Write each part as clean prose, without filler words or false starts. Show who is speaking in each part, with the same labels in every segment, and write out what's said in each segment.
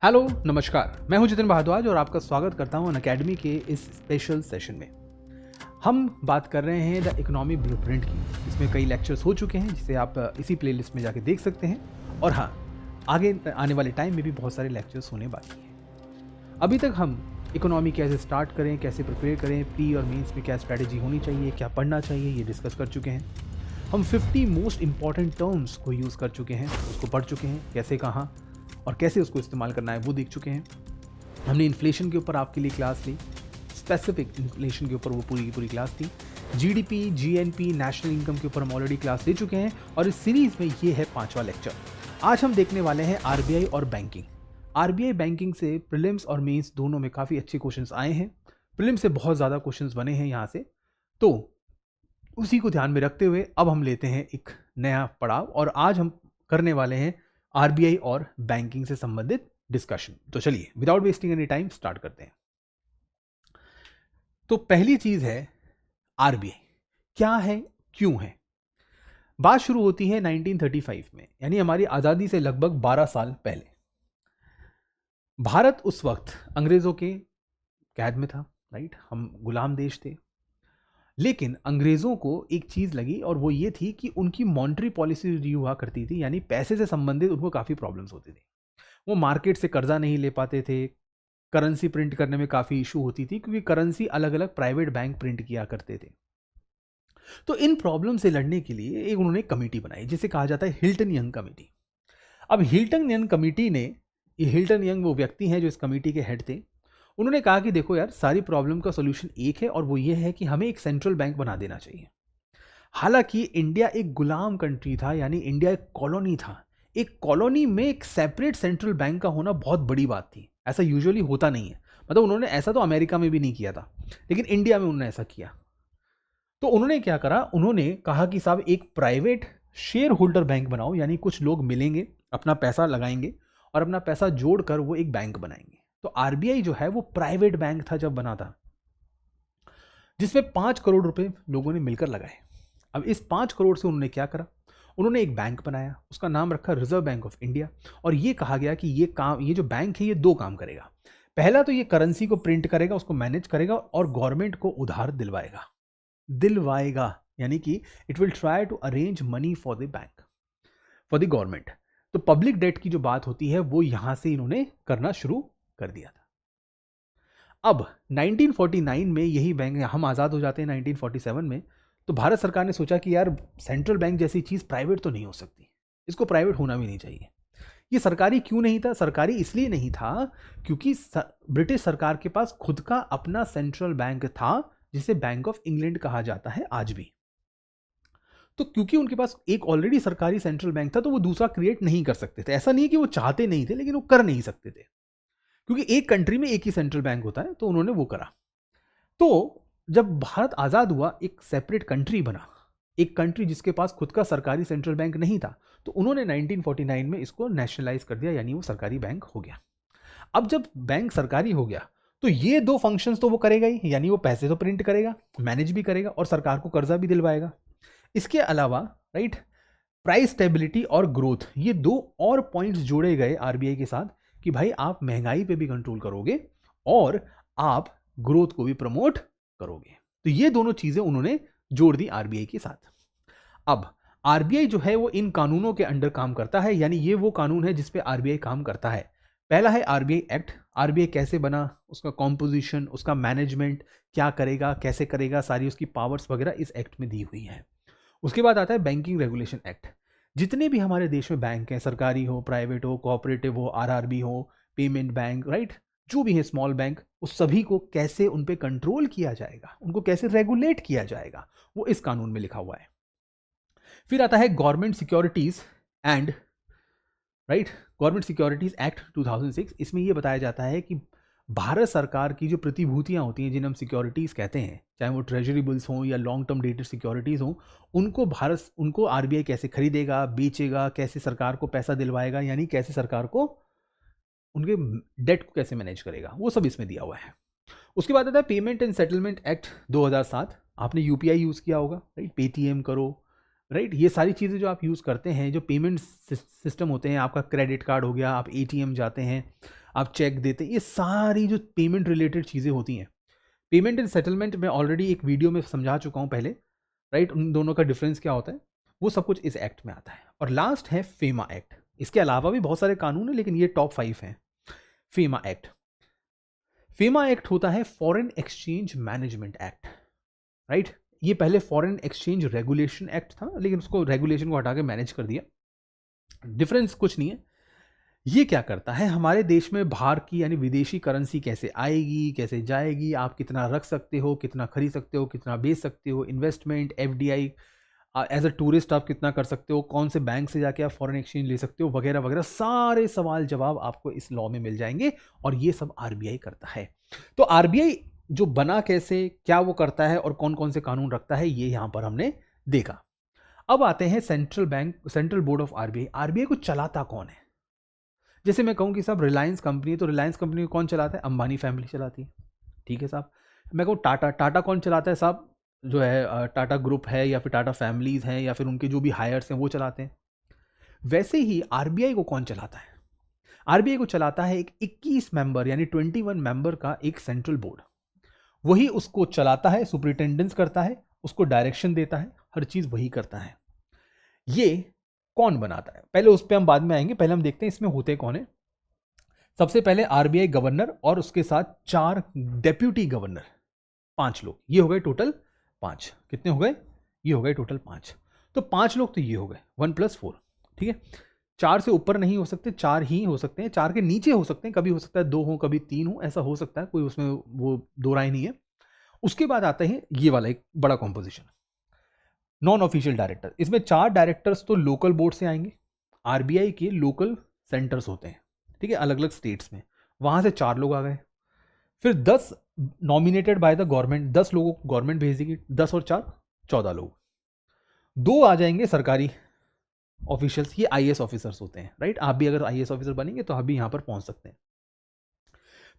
Speaker 1: Hello नमस्कार, मैं हूं जितिन भारद्वाज और आपका स्वागत करता हूं अनअकैडमी के इस स्पेशल सेशन में। हम बात कर रहे हैं द इकोनॉमी ब्लूप्रिंट की। इसमें कई लेक्चर्स हो चुके हैं जिसे आप इसी प्लेलिस्ट में जाके देख सकते हैं और हाँ, आगे आने वाले टाइम में भी बहुत सारे लेक्चर्स होने बाकी हैं। अभी तक हम इकोनॉमी कैसे स्टार्ट करें, कैसे प्रिपेयर करें, प्री और मेंस में क्या स्ट्रैटेजी होनी चाहिए, क्या पढ़ना चाहिए, ये डिस्कस कर चुके हैं। हम 50 मोस्ट इंपॉर्टेंट टर्म्स को यूज़ कर चुके हैं, उसको पढ़ चुके हैं, कैसे कहाँ और कैसे उसको इस्तेमाल करना है वो देख चुके हैं। हमने इन्फ्लेशन के ऊपर आपके लिए क्लास ली, स्पेसिफिक इन्फ्लेशन के ऊपर वो पूरी की पूरी क्लास थी। जीडीपी, जीएनपी, नेशनल इनकम के ऊपर हम ऑलरेडी क्लास ले चुके हैं और इस सीरीज में ये है 5वां लेक्चर। आज हम देखने वाले हैं आरबीआई और बैंकिंग। आरबीआई बैंकिंग से प्रीलिम्स और मेंस दोनों में काफ़ी अच्छे क्वेश्चंस आए हैं। प्रीलिम्स से बहुत ज़्यादा क्वेश्चंस बने हैं यहाँ से, तो उसी को ध्यान में रखते हुए अब हम लेते हैं एक नया पड़ाव और आज हम करने वाले हैं आरबीआई और बैंकिंग से संबंधित डिस्कशन। तो चलिए without wasting any time start करते हैं। तो पहली चीज है आरबीआई क्या है, क्यों है। बात शुरू होती है 1935 में, यानी हमारी आजादी से लगभग 12 साल पहले। भारत उस वक्त अंग्रेजों के कैद में था, राइट, हम गुलाम देश थे। लेकिन अंग्रेजों को एक चीज लगी और वो ये थी कि उनकी मॉनेटरी पॉलिसी जो हुआ करती थी, यानी पैसे से संबंधित उनको काफी प्रॉब्लम्स होती थी। वो मार्केट से कर्जा नहीं ले पाते थे, करेंसी प्रिंट करने में काफी इशू होती थी क्योंकि करेंसी अलग अलग प्राइवेट बैंक प्रिंट किया करते थे। तो इन प्रॉब्लम से लड़ने के लिए एक उन्होंने कमेटी बनाई जिसे कहा जाता है हिल्टन यंग कमेटी। अब हिल्टन यंग कमेटी ने, ये हिल्टन यंग वो व्यक्ति हैं जो इस कमेटी के हेड थे, उन्होंने कहा कि देखो यार, सारी प्रॉब्लम का सॉल्यूशन एक है और वो ये है कि हमें एक सेंट्रल बैंक बना देना चाहिए। हालांकि इंडिया एक गुलाम कंट्री था, यानी इंडिया एक कॉलोनी था। एक कॉलोनी में एक सेपरेट सेंट्रल बैंक का होना बहुत बड़ी बात थी, ऐसा यूजुअली होता नहीं है। मतलब उन्होंने ऐसा तो अमेरिका में भी नहीं किया था, लेकिन इंडिया में उन्होंने ऐसा किया। तो उन्होंने क्या करा, उन्होंने कहा कि साहब एक प्राइवेट शेयर होल्डर बैंक बनाओ, यानी कुछ लोग मिलेंगे, अपना पैसा लगाएंगे और अपना पैसा जोड़कर वो एक बैंक बनाएंगे। तो आरबीआई जो है वो प्राइवेट बैंक था जब बना था, जिसमें 5 करोड़ रुपए लोगों ने मिलकर लगाए। अब इस 5 करोड़ से उन्होंने क्या करा, उन्होंने एक बैंक बनाया, उसका नाम रखा रिजर्व बैंक ऑफ इंडिया। और ये कहा गया कि ये जो बैंक है ये 2 काम करेगा। पहला तो ये करेंसी को प्रिंट करेगा, उसको मैनेज करेगा और गवर्नमेंट को उधार दिलवाएगा, यानी कि it will try to arrange money for the bank, for the government. तो पब्लिक डेट की जो बात होती है वो यहां से इन्होंने करना शुरू कर दिया था। अब 1949 में यही बैंक, हम आज़ाद हो जाते हैं 1947 में, तो भारत सरकार ने सोचा कि यार सेंट्रल बैंक जैसी चीज़ प्राइवेट तो नहीं हो सकती, इसको प्राइवेट होना भी नहीं चाहिए। ये सरकारी क्यों नहीं था? सरकारी इसलिए नहीं था क्योंकि ब्रिटिश सरकार के पास खुद का अपना सेंट्रल बैंक था जिसे बैंक ऑफ इंग्लैंड कहा जाता है आज भी। तो क्योंकि उनके पास एक ऑलरेडी सरकारी सेंट्रल बैंक था तो वो दूसरा क्रिएट नहीं कर सकते थे। ऐसा नहीं कि वो चाहते नहीं थे, लेकिन वो कर नहीं सकते थे क्योंकि एक कंट्री में एक ही सेंट्रल बैंक होता है, तो उन्होंने वो करा। तो जब भारत आज़ाद हुआ, एक सेपरेट कंट्री बना, एक कंट्री जिसके पास खुद का सरकारी सेंट्रल बैंक नहीं था, तो उन्होंने 1949 में इसको नेशनलाइज कर दिया, यानी वो सरकारी बैंक हो गया। अब जब बैंक सरकारी हो गया तो ये 2 फंक्शंस तो वो करेगा ही, यानी वो पैसे तो प्रिंट करेगा, मैनेज भी करेगा और सरकार को कर्जा भी दिलवाएगा। इसके अलावा, राइट, प्राइस स्टेबिलिटी और ग्रोथ, ये 2 और पॉइंट्स जोड़े गए आरबीआई के साथ कि भाई आप महंगाई पे भी कंट्रोल करोगे और आप ग्रोथ को भी प्रमोट करोगे। तो ये दोनों चीजें उन्होंने जोड़ दी आरबीआई के साथ। अब आरबीआई जो है वो इन कानूनों के अंडर काम करता है, यानी ये वो कानून है जिस पे आरबीआई काम करता है। पहला है आरबीआई एक्ट। आरबीआई कैसे बना, उसका कॉम्पोजिशन, उसका मैनेजमेंट, क्या करेगा, कैसे करेगा, सारी उसकी पावर्स वगैरह इस एक्ट में दी हुई है। उसके बाद आता है बैंकिंग रेगुलेशन एक्ट। जितने भी हमारे देश में बैंक हैं, सरकारी हो, प्राइवेट हो, कोऑपरेटिव हो, आरआरबी हो, पेमेंट बैंक, राइट, जो भी है स्मॉल बैंक, उस सभी को कैसे उन पे कंट्रोल किया जाएगा, उनको कैसे रेगुलेट किया जाएगा, वो इस कानून में लिखा हुआ है। फिर आता है government securities and, right, government securities act 2006। इसमें यह बताया जाता है कि भारत सरकार की जो प्रतिभूतियां होती हैं, जिन्हें हम सिक्योरिटीज कहते हैं, चाहे वो ट्रेजरी बिल्स हों या लॉन्ग टर्म डेटेड सिक्योरिटीज हों, उनको आरबीआई कैसे खरीदेगा, बेचेगा, कैसे सरकार को पैसा दिलवाएगा, यानी कैसे सरकार को उनके डेट को कैसे मैनेज करेगा, वो सब इसमें दिया हुआ है। उसके बाद आता है पेमेंट एंड सेटलमेंट एक्ट 2007। आपने यूपीआई यूज किया होगा, राइट, पेटीएम करो, राइट। ये सारी चीज़ें जो आप यूज़ करते हैं, जो पेमेंट सिस्टम होते हैं, आपका क्रेडिट कार्ड हो गया, आप एटीएम जाते हैं, आप चेक देते हैं, ये सारी जो पेमेंट रिलेटेड चीज़ें होती हैं, पेमेंट एंड सेटलमेंट मैं ऑलरेडी एक वीडियो में समझा चुका हूँ पहले, राइट। उन दोनों का डिफरेंस क्या होता है, वो सब कुछ इस एक्ट में आता है। और लास्ट है फेमा एक्ट। इसके अलावा भी बहुत सारे कानून हैं, लेकिन ये टॉप 5 हैं। फेमा एक्ट, फेमा एक्ट होता है foreign exchange management act, right. ये पहले फॉरेन एक्सचेंज रेगुलेशन एक्ट था, लेकिन उसको रेगुलेशन को हटा के मैनेज कर दिया। डिफरेंस कुछ नहीं है। ये क्या करता है, हमारे देश में बाहर की यानी विदेशी करेंसी कैसे आएगी, कैसे जाएगी, आप कितना रख सकते हो, कितना खरीद सकते हो, कितना बेच सकते हो, investment, FDI, as a tourist आप कितना कर सकते हो, कौन से बैंक से जाके आप फॉरेन एक्सचेंज ले सकते हो, वगैरह वगैरह, सारे सवाल जवाब आपको इस लॉ में मिल जाएंगे। और ये सब आरबीआई करता है। तो आरबीआई जो बना कैसे, क्या वो करता है और कौन कौन से कानून रखता है, ये यहां पर हमने देखा। अब आते हैं central bank, central board of RBI. RBI को चलाता कौन है? जैसे मैं कहूँ कि साहब रिलायंस कंपनी है, तो रिलायंस कंपनी को कौन चलाता है? अंबानी फैमिली चलाती है, ठीक है साहब। मैं कहूँ टाटा, टाटा कौन चलाता है साहब? जो है टाटा ग्रुप है, या फिर टाटा फैमिलीज हैं, या फिर उनके जो भी हायर्स हैं वो चलाते हैं। वैसे ही आरबीआई को कौन चलाता है? आरबीआई को चलाता है एक 21 मेंबर यानी 21 मेंबर का एक सेंट्रल बोर्ड। वही उसको चलाता है, सुपरिटेंडेंस करता है, उसको डायरेक्शन देता है, हर चीज वही करता है। ये कौन बनाता है, पहले उस पर हम बाद में आएंगे, पहले हम देखते हैं इसमें होते कौन है। सबसे पहले आरबीआई गवर्नर और उसके साथ 4 डेप्यूटी गवर्नर, 5 लोग, ये हो गए टोटल 5। कितने हो गए? ये हो गए टोटल 5। तो 5 लोग तो ये हो गए 1+4, ठीक है। 4 से ऊपर नहीं हो सकते, 4 ही हो सकते हैं, 4 के नीचे हो सकते हैं, कभी हो सकता है 2 हो, कभी 3 हो, ऐसा हो सकता है, कोई उसमें वो दो राय नहीं है। उसके बाद आता है ये वाला एक बड़ा कॉम्पोजिशन, नॉन ऑफिशियल डायरेक्टर। इसमें 4 डायरेक्टर्स तो लोकल बोर्ड से आएंगे, आरबीआई के लोकल सेंटर्स होते हैं, ठीक है, अलग अलग स्टेट्स में, वहां से 4 लोग आ गए। फिर 10 नॉमिनेटेड बाय द गवर्नमेंट, 10 लोगों को गवर्नमेंट भेज देगी, 10 और 4 14 लोग। 2 आ जाएंगे सरकारी ऑफिशियल्स, ये आईएएस ऑफिसर्स होते हैं, राइट। आप भी अगर आईएएस ऑफिसर बनेंगे तो आप भी यहां पर पहुंच सकते हैं।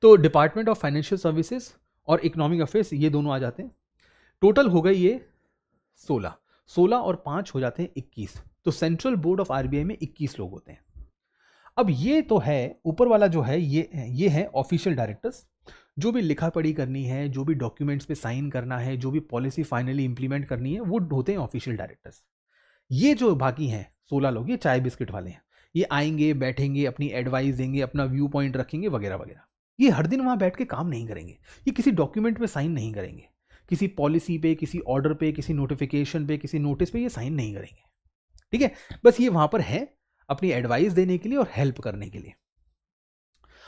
Speaker 1: तो डिपार्टमेंट ऑफ फाइनेंशियल सर्विसेज और इकोनॉमिक अफेयर्स, ये दोनों आ जाते हैं। टोटल हो गए ये 16, 16 और 5 हो जाते हैं 21। तो सेंट्रल बोर्ड ऑफ आरबीआई में 21 लोग होते हैं। अब ये तो है ऊपर वाला जो है, ये है ऑफिशियल डायरेक्टर्स, जो भी लिखा पढ़ी करनी है, जो भी डॉक्यूमेंट्स पे साइन करना है, जो भी पॉलिसी फाइनली इंप्लीमेंट करनी है, वो होते हैं ऑफिशियल डायरेक्टर्स। ये जो बाकी हैं 16 लोग, ये चाय बिस्किट वाले हैं। ये आएंगे, बैठेंगे, अपनी एडवाइस देंगे, अपना व्यू पॉइंट रखेंगे, वगैरह वगैरह। ये हर दिन वहां बैठ के काम नहीं करेंगे, ये किसी डॉक्यूमेंट पे साइन नहीं करेंगे, किसी पॉलिसी पे, किसी ऑर्डर पे, किसी नोटिफिकेशन पे, किसी नोटिस पे ये साइन नहीं करेंगे, ठीक है। बस ये वहां पर है अपनी एडवाइस देने के लिए और हेल्प करने के लिए।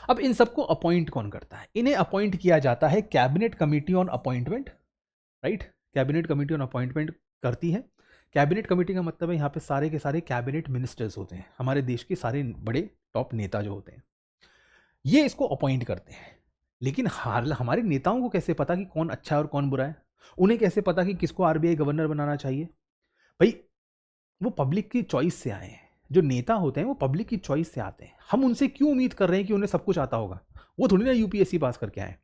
Speaker 1: अब इन सबको अपॉइंट कौन करता है? इन्हें अपॉइंट किया जाता है cabinet committee on appointment, right. Cabinet committee on appointment करती है। कैबिनेट कमिटी का मतलब है यहाँ पे सारे के सारे कैबिनेट मिनिस्टर्स होते हैं, हमारे देश के सारे बड़े टॉप नेता जो होते हैं, ये इसको अपॉइंट करते हैं। लेकिन हमारे नेताओं को कैसे पता कि कौन अच्छा है और कौन बुरा है? उन्हें कैसे पता कि किसको आरबीआई गवर्नर बनाना चाहिए? भाई वो पब्लिक की चॉइस से आए हैं, जो नेता होते हैं वो पब्लिक की चॉइस से आते हैं। हम उनसे क्यों उम्मीद कर रहे हैं कि उन्हें सब कुछ आता होगा? वो थोड़ी ना यूपीएससी पास करके आए।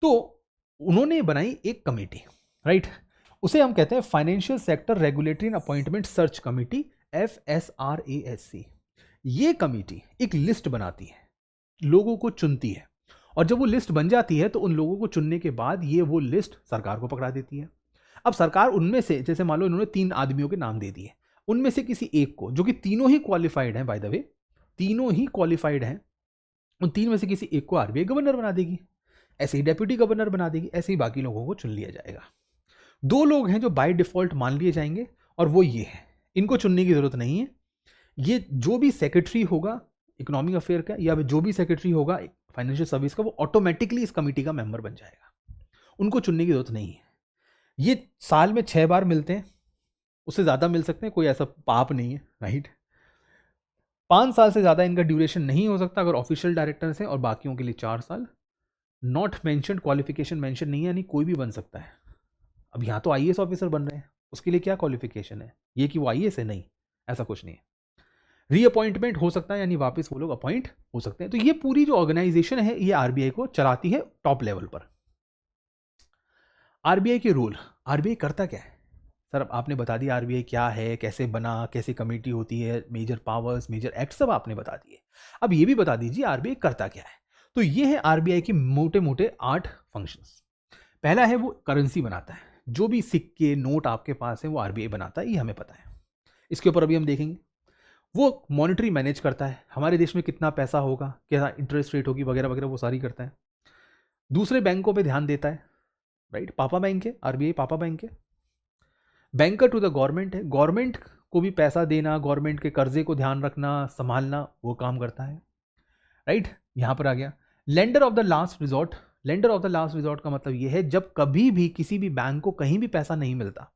Speaker 1: तो उन्होंने बनाई एक कमेटी, राइट। उसे हम कहते हैं financial sector regulatory and appointment search committee, FSRASC। ये कमेटी एक लिस्ट बनाती है, लोगों को चुनती है, और जब वो लिस्ट बन जाती है तो उन लोगों को चुनने के बाद ये वो लिस्ट सरकार को पकड़ा देती है। अब सरकार उनमें से, जैसे मान लो इन्होंने 3 आदमियों के नाम दे दिए, उनमें से किसी एक को, जो कि तीनों ही क्वालिफाइड हैं, बाय द वे तीनों ही क्वालिफाइड हैं, उन 3 में से किसी एक को आरबीआई गवर्नर बना देगी, ऐसे ही डेप्यूटी गवर्नर बना देगी, ऐसे ही बाकी लोगों को चुन लिया जाएगा। 2 लोग हैं जो बाय डिफॉल्ट मान लिए जाएंगे, और वो ये है, इनको चुनने की जरूरत नहीं है। ये जो भी सेक्रेटरी होगा इकोनॉमिक अफेयर का, या जो भी सेक्रेटरी होगा फाइनेंशियल सर्विस का, वो ऑटोमेटिकली इस कमेटी का मेंबर बन जाएगा, उनको चुनने की जरूरत नहीं है। ये साल में 6 बार मिलते हैं, उससे ज़्यादा मिल सकते हैं, कोई ऐसा पाप नहीं है, राइट। 5 साल से ज़्यादा इनका ड्यूरेशन नहीं हो सकता अगर ऑफिशियल डायरेक्टर्स हैं, और बाकियों के लिए 4 साल। नॉट मेंशन, क्वालिफिकेशन मेंशन नहीं है, यानी कोई भी बन सकता है। अब यहाँ तो आईएएस ऑफिसर बन रहे हैं, उसके लिए क्या क्वालिफिकेशन है? ये कि वो आईएएस है? नहीं, ऐसा कुछ नहीं है। रीअपॉइंटमेंट हो सकता है, यानी वापस वो लोग अपॉइंट हो सकते हैं। तो ये पूरी जो ऑर्गेनाइजेशन है ये आरबीआई को चलाती है टॉप लेवल पर। आरबीआई के रूल, आरबीआई करता क्या है? सर आपने बता दिया आरबीआई क्या है, कैसे बना, कैसे कमेटी होती है, मेजर पावर्स, मेजर एक्ट सब आपने बता दिए। अब ये भी बता दीजिए आरबीआई करता क्या है। तो ये है आरबीआई के मोटे मोटे 8 फंक्शंस। पहला है वो करेंसी बनाता है, जो भी सिक्के नोट आपके पास है वो आरबीआई बनाता है, ये हमें पता है। इसके ऊपर अभी हम देखेंगे। वो मॉनेटरी मैनेज करता है, हमारे देश में कितना पैसा होगा, क्या इंटरेस्ट रेट होगी वगैरह वगैरह, वो सारी करता है। दूसरे बैंकों पे ध्यान देता है, राइट, पापा बैंक है आरबीआई, पापा बैंक है। बैंकर टू द गवर्नमेंट है, गवर्नमेंट को भी पैसा देना, गवर्नमेंट के कर्जे को ध्यान रखना, संभालना, वो काम करता है, राइट। यहां पर आ गया lender of the last resort. Lender of the last resort का मतलब यह है जब कभी भी किसी भी बैंक को कहीं भी पैसा नहीं मिलता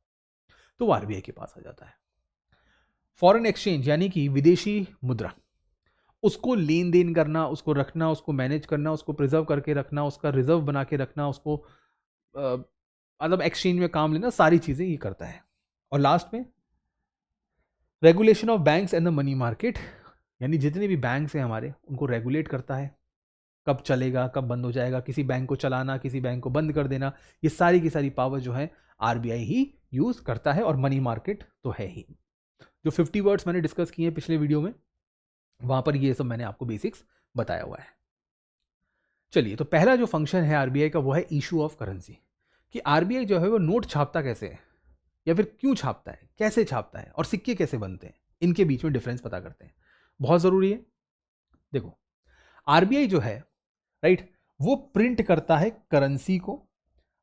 Speaker 1: तो वो आरबीआई के पास आ जाता है। फॉरेन एक्सचेंज यानी कि विदेशी मुद्रा, उसको लेन देन करना, उसको रखना, उसको मैनेज करना, उसको प्रिजर्व करके रखना, उसका रिजर्व बना के रखना, उसको मतलब एक्सचेंज में काम लेना, सारी चीजें ये करता है। और लास्ट में regulation of banks and the money market, यानी जितने भी बैंक्स हैं हमारे उनको रेगुलेट करता है, कब चलेगा कब बंद हो जाएगा, किसी बैंक को चलाना, किसी बैंक को बंद कर देना, ये सारी की सारी पावर जो है आरबीआई ही यूज करता है। और मनी मार्केट तो है ही। जो 50 वर्ड्स मैंने डिस्कस किए हैं पिछले वीडियो में, वहां पर ये सब मैंने आपको बेसिक्स बताया हुआ है। चलिए, तो पहला जो फंक्शन है आरबीआई का वो है इशू ऑफ करेंसी, कि आरबीआई जो है वो नोट छापता कैसे है, या फिर क्यों छापता है, कैसे छापता है, और सिक्के कैसे बनते हैं, इनके बीच में डिफरेंस पता करते हैं, बहुत जरूरी है। देखो, आरबीआई जो है, राइट, वो प्रिंट करता है करेंसी को।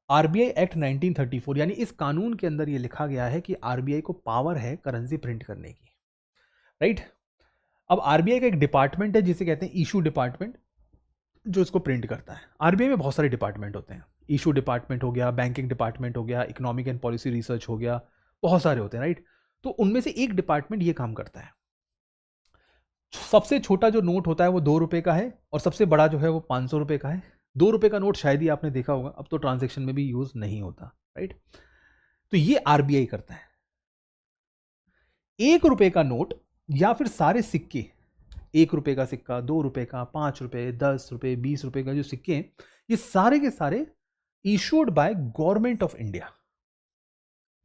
Speaker 1: आरबीआई एक्ट 1934, यानी इस कानून के अंदर ये लिखा गया है कि आरबीआई को पावर है करेंसी प्रिंट करने की, राइट। अब आरबीआई का एक डिपार्टमेंट है जिसे कहते हैं इशू डिपार्टमेंट, जो इसको प्रिंट करता है। आरबीआई में बहुत सारे डिपार्टमेंट होते हैं, इशू डिपार्टमेंट हो गया, बैंकिंग डिपार्टमेंट हो गया, इकोनॉमिक एंड पॉलिसी रिसर्च हो गया, बहुत सारे होते हैं, राइट। तो उनमें से एक डिपार्टमेंट ये काम करता है। सबसे छोटा जो नोट होता है वो 2 रुपए का है, और सबसे बड़ा जो है वो 500 रुपए का है। 2 रुपए का नोट शायद ही आपने देखा होगा, अब तो ट्रांजेक्शन में भी यूज नहीं होता, राइट। तो ये आरबीआई करता है। 1 रुपए का नोट या फिर सारे सिक्के, 1 रुपए का सिक्का, 2 रुपए का, 5 रुपए, 10 रुपए, 20 रुपए का जो सिक्के हैं, ये सारे के सारे issued by government of India.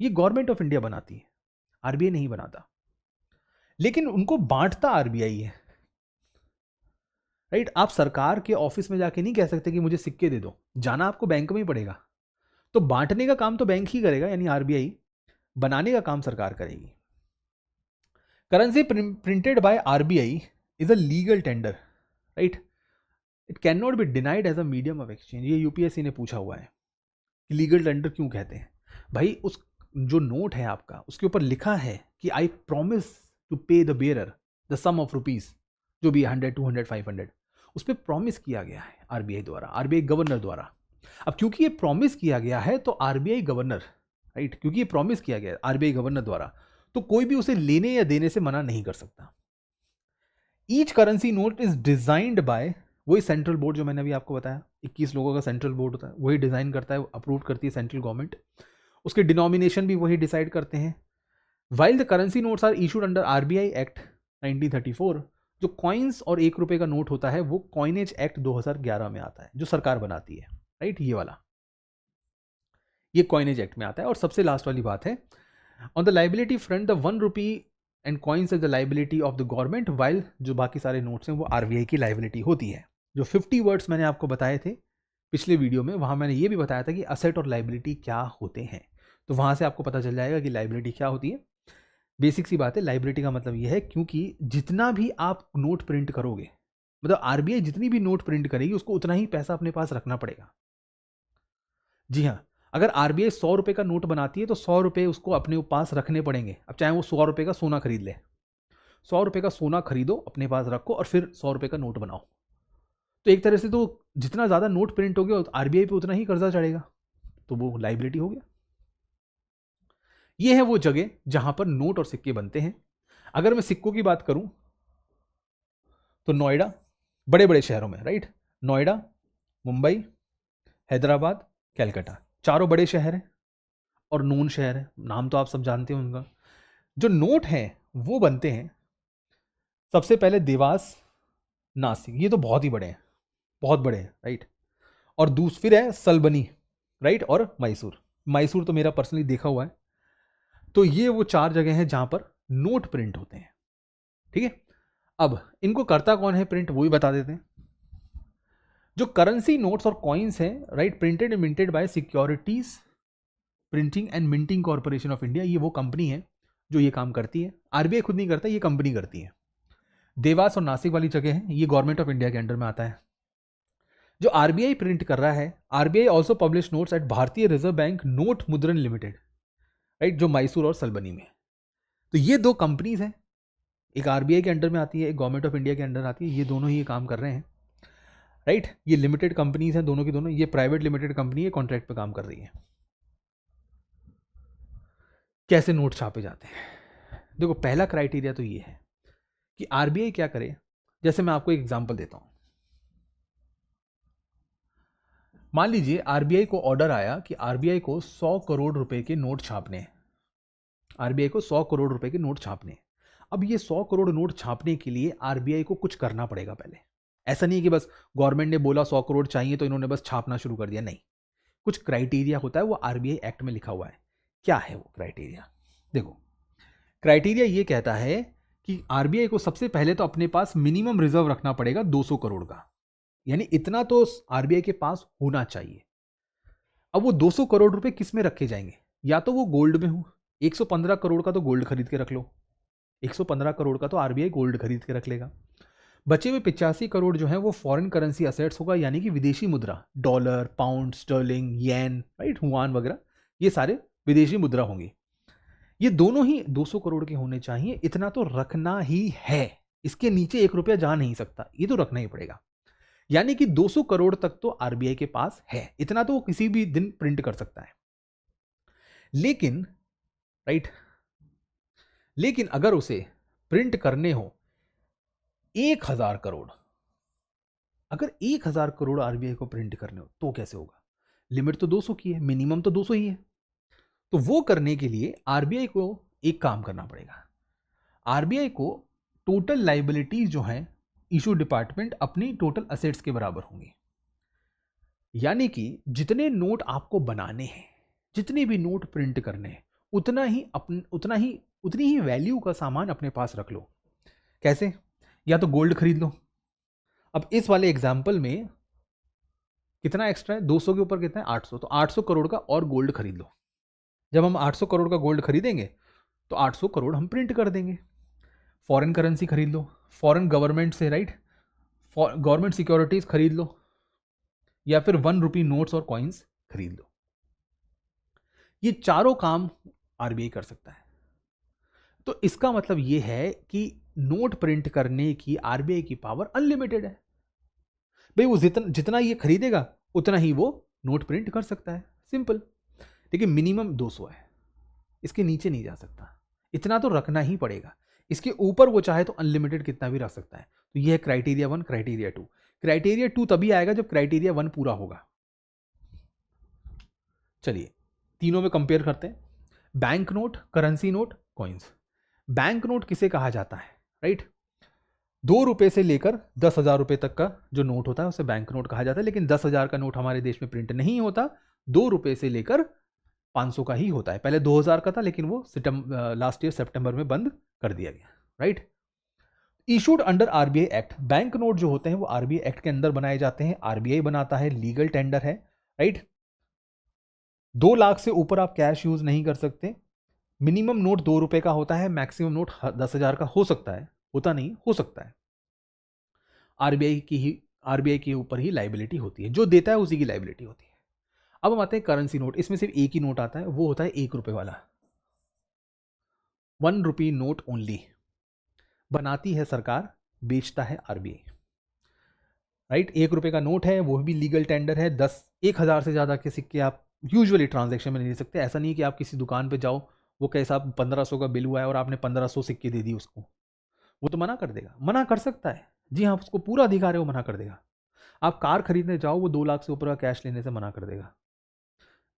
Speaker 1: ये गवर्नमेंट ऑफ इंडिया बनाती है, आरबीआई नहीं बनाता। लेकिन उनको बांटता आरबीआई है, राइट। आप सरकार के ऑफिस में जाके नहीं कह सकते कि मुझे सिक्के दे दो, जाना आपको बैंक में ही पड़ेगा। तो बांटने का काम तो बैंक ही करेगा, यानी आरबीआई, बनाने का काम सरकार करेगी। Currency printed by RBI is a legal tender, right. It can not be denied as a medium of exchange. ये यूपीएससी ने पूछा हुआ है कि लीगल टेंडर क्यों कहते हैं। भाई, उस जो नोट है आपका, उसके ऊपर लिखा है कि I promise to pay the bearer the sum of rupees, जो भी 100, 200, 500, उस पर प्रॉमिस किया गया है आरबीआई द्वारा, आरबीआई गवर्नर द्वारा। अब क्योंकि ये प्रॉमिस किया गया है तो आरबीआई गवर्नर, राइट, क्योंकि ये प्रॉमिस किया गया है आरबीआई गवर्नर द्वारा, तो कोई भी उसे लेने या देने से मना नहीं कर सकता। Each currency note is designed bye, वही सेंट्रल बोर्ड जो मैंने अभी आपको बताया, 21 लोगों का सेंट्रल बोर्ड होता है, वही डिजाइन करता है, अप्रूव करती है सेंट्रल गवर्नमेंट। उसके डिनोमिनेशन भी वही डिसाइड करते हैं। While the currency notes are issued under RBI act 1934, जो कॉइन्स और 1 रुपए का नोट होता है वो कॉइनेज एक्ट 2011 में आता है, जो सरकार बनाती है, राइट। ये वाला, ये कॉइनेज एक्ट में आता है। और सबसे लास्ट वाली बात है, on the liability front the 1 rupee and coins is the liability of the government, while जो बाकी सारे नोट्स हैं वो आरबीआई की लाइबिलिटी होती है। जो 50 वर्ड्स मैंने आपको बताए थे पिछले वीडियो में, वहां मैंने ये भी बताया था कि असेट और लाइबिलिटी क्या होते हैं, तो वहां से आपको पता चल जाएगा कि लाइबिलिटी क्या होती है। बेसिक सी बात है, लाइबिलिटी का मतलब ये है क्योंकि जितना भी आप नोट प्रिंट करोगे, मतलब आरबीआई जितनी भी नोट प्रिंट करेगी उसको उतना ही पैसा अपने पास रखना पड़ेगा। जी हाँ, अगर आरबीआई 100 रुपए का नोट बनाती है तो 100 रुपए उसको अपने पास रखने पड़ेंगे। अब चाहे वो 100 रुपए का सोना खरीद ले, 100 रुपए का सोना खरीदो, अपने पास रखो, और फिर 100 रुपए का नोट बनाओ। तो एक तरह से तो जितना ज्यादा नोट प्रिंट हो गया आरबीआई पे उतना ही कर्जा चढ़ेगा, तो वो लाइबिलिटी हो गया। ये है वो जगह जहां पर नोट और सिक्के बनते हैं। अगर मैं सिक्कों की बात करूं तो नोएडा, बड़े बड़े शहरों में, राइट, नोएडा, मुंबई, हैदराबाद, कैलकाटा, चारों बड़े शहर हैं और नून शहर है, नाम तो आप सब जानते हैं उनका। जो नोट हैं वो बनते हैं सबसे पहले देवास, नासिक, ये तो बहुत ही बड़े हैं, बहुत बड़े हैं, राइट। और दूसरी है सलबनी, राइट, और मैसूर। मैसूर तो मेरा पर्सनली देखा हुआ है, तो ये वो 4 जगह हैं जहां पर नोट प्रिंट होते हैं, ठीक है। अब इनको करता कौन है प्रिंट, वो भी बता देते हैं। जो करेंसी नोट्स और कॉइन्स हैं, right, printed and minted by Securities Printing and Minting Corporation of India, ये वो कंपनी है जो ये काम करती है। आरबीआई खुद नहीं करता, ये कंपनी करती है। देवास और नासिक वाली जगह है, ये गवर्नमेंट ऑफ इंडिया के अंडर में आता है। जो आरबीआई प्रिंट कर रहा है, RBI also publish notes at Bharatiya reserve bank note Mudran limited, right, जो मैसूर और सलबनी में। तो ये दो कंपनीज हैं, एक आरबीआई के अंडर में आती है, एक गवर्नमेंट ऑफ इंडिया के अंडर आती है। ये दोनों ही ये काम कर रहे हैं, राइट। ये लिमिटेड कंपनीज हैं दोनों की दोनों, ये प्राइवेट लिमिटेड कंपनी है, कॉन्ट्रैक्ट पे काम कर रही है। कैसे नोट छापे जाते हैं, देखो पहला क्राइटेरिया तो ये है कि आरबीआई क्या करे। जैसे मैं आपको एक एग्जांपल देता हूं, मान लीजिए आरबीआई को ऑर्डर आया कि आरबीआई को 100 करोड़ रुपए के नोट छापने हैं। आरबीआई को 100 करोड़ रुपए के नोट छापने हैं। अब ये 100 करोड़ नोट छापने के लिए आरबीआई को कुछ करना पड़ेगा पहले। ऐसा नहीं है कि बस गवर्नमेंट ने बोला 100 करोड़ चाहिए तो इन्होंने बस छापना शुरू कर दिया, नहीं। कुछ क्राइटेरिया होता है, वो आरबीआई एक्ट में लिखा हुआ है। क्या है वो क्राइटेरिया, देखो क्राइटेरिया ये कहता है कि आरबीआई को सबसे पहले तो अपने पास मिनिमम रिजर्व रखना पड़ेगा 200 करोड़ का, यानी इतना तो आरबीआई के पास होना चाहिए। अब वो 200 करोड़ रुपए किस में रखे जाएंगे, या तो वो गोल्ड में हो, 115 करोड़ का तो गोल्ड खरीद के रख लो, 115 करोड़ का तो आरबीआई गोल्ड खरीद के रख लेगा। बचे हुए 85 करोड़ जो है वो फॉरेन करेंसी असेट्स होगा, यानी कि विदेशी मुद्रा, डॉलर, पाउंड, स्टर्लिंग, येन, राइट, हुआन वगैरह, ये सारे विदेशी मुद्रा होंगे। ये दोनों ही 200 करोड़ के होने चाहिए, इतना तो रखना ही है। इसके नीचे 1 रुपया जा नहीं सकता, ये तो रखना ही पड़ेगा। यानी कि 200 करोड़ तक तो आरबीआई के पास है, इतना तो वो किसी भी दिन प्रिंट कर सकता है। लेकिन, राइट, लेकिन अगर उसे प्रिंट करने हो 1000 करोड़, अगर 1000 करोड़ आरबीआई को प्रिंट करने हो तो कैसे होगा। लिमिट तो 200 की है, मिनिमम तो 200 ही है। तो वो करने के लिए आरबीआई को एक काम करना पड़ेगा। आरबीआई को टोटल लाइबिलिटीज जो हैं इशू डिपार्टमेंट अपनी टोटल असेट्स के बराबर होंगी। यानी कि जितने नोट आपको बनाने हैं, जितने भी नोट प्रिंट करने हैं, उतनी ही वैल्यू का सामान अपने पास रख लो। कैसे, या तो गोल्ड खरीद लो। अब इस वाले एग्जाम्पल में कितना एक्स्ट्रा है, 200 के ऊपर कितना है, 800, तो 800 करोड़ का और गोल्ड खरीद लो। जब हम 800 करोड़ का गोल्ड खरीदेंगे तो 800 करोड़ हम प्रिंट कर देंगे। फॉरेन करेंसी खरीद लो, फॉरेन गवर्नमेंट से, राइट, गवर्नमेंट सिक्योरिटीज खरीद लो, या फिर 1 रुपी नोट्स और कॉइन्स खरीद लो। ये चारों काम आरबीआई कर सकता है। तो इसका मतलब ये है कि नोट प्रिंट करने की आरबीआई की पावर अनलिमिटेड है। भाई वो जितना ये खरीदेगा उतना ही वो नोट प्रिंट कर सकता है, सिंपल। लेकिन मिनिमम 200 है, इसके नीचे नहीं जा सकता, इतना तो रखना ही पड़ेगा। इसके ऊपर वो चाहे तो अनलिमिटेड कितना भी रख सकता है। तो ये है क्राइटेरिया 1, क्राइटेरिया 2। क्राइटेरिया 2 तभी आएगा जब क्राइटेरिया 1 पूरा होगा। चलिए तीनों में कंपेयर करते हैं, bank note, currency note, coins. Bank note किसे कहा जाता है, राइट, 2 रुपए से लेकर 10,000 रुपए तक का जो नोट होता है उसे बैंक नोट कहा जाता है। लेकिन 10,000 का नोट हमारे देश में प्रिंट नहीं होता, 2 रुपए से लेकर 500 का ही होता है। पहले 2000 का था, लेकिन वो लास्ट ईयर सितंबर में बंद कर दिया गया, right. Issued under RBI act, bank note जो होते हैं वो आरबीआई एक्ट के अंदर बनाए जाते हैं, आरबीआई बनाता है, लीगल टेंडर है, राइट। 2 लाख से ऊपर आप कैश यूज नहीं कर सकते। मिनिमम नोट 2 रुपए का होता है, मैक्सिमम नोट 10,000 का हो सकता है, होता नहीं, हो सकता है। आरबीआई के ऊपर ही लाइबिलिटी होती है, जो देता है उसी की लाइबिलिटी होती है। अब हम आते हैं करेंसी नोट। इसमें सिर्फ एक ही नोट आता है, वो होता है 1 रुपए वाला, 1 रुपी नोट ओनली। बनाती है सरकार, बेचता है आरबीआई, राइट। 1 रुपए का नोट है, वो भी लीगल टेंडर है। 1,000 से ज़्यादा के सिक्के आप यूजुअली ट्रांजैक्शन में नहीं दे सकते। ऐसा नहीं कि आप किसी दुकान पे जाओ, वो कैसा 1500 का बिल हुआ है और आपने 1500 सिक्के दे दी उसको, वो तो मना कर देगा। मना कर सकता है, जी हाँ, उसको पूरा अधिकार है, वो मना कर देगा। आप कार खरीदने जाओ, वो 2 लाख से ऊपर का कैश लेने से मना कर देगा।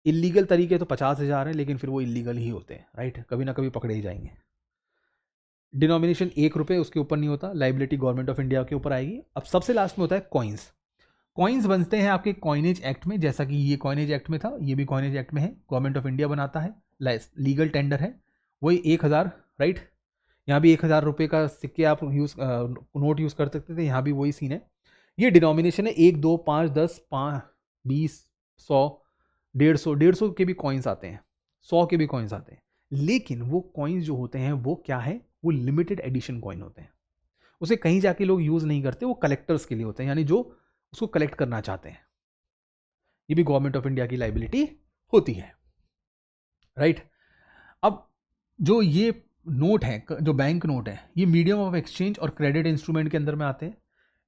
Speaker 1: इलीगल तरीके तो 50,000 हैं, लेकिन फिर वो इलीगल ही होते हैं, राइट, कभी ना कभी पकड़े ही जाएंगे। डिनोमिनेशन 1 रुपये, उसके ऊपर नहीं होता, लाइबिलिटी गवर्नमेंट ऑफ इंडिया के ऊपर आएगी। अब सबसे लास्ट में होता है कॉइन्स। कॉइन्स बनते हैं आपके कॉइनेज एक्ट में, जैसा कि ये कॉइनेज एक्ट में था, ये भी कॉइनेज एक्ट में है, गवर्नमेंट ऑफ इंडिया बनाता है, लीगल टेंडर है, वही 1000, राइट। यहाँ भी 1000 रुपये का सिक्के आप नोट यूज़ कर सकते थे, यहाँ भी वही सीन है। ये डिनोमिनेशन है 1, 2, 5, 10, 5, 20, 100, 150 के भी कॉइन्स आते हैं, 100 के भी कॉइन्स आते हैं। लेकिन वो कॉइन्स जो होते हैं वो क्या है, वो लिमिटेड एडिशन कॉइन होते हैं। उसे कहीं जाके लोग यूज़ नहीं करते, वो कलेक्टर्स के लिए होते हैं, यानी जो उसको कलेक्ट करना चाहते हैं। ये भी गवर्नमेंट ऑफ इंडिया की लाइबिलिटी होती है, राइट। अब जो ये नोट है, जो बैंक नोट है, ये मीडियम ऑफ एक्सचेंज और क्रेडिट इंस्ट्रूमेंट के अंदर में आते हैं।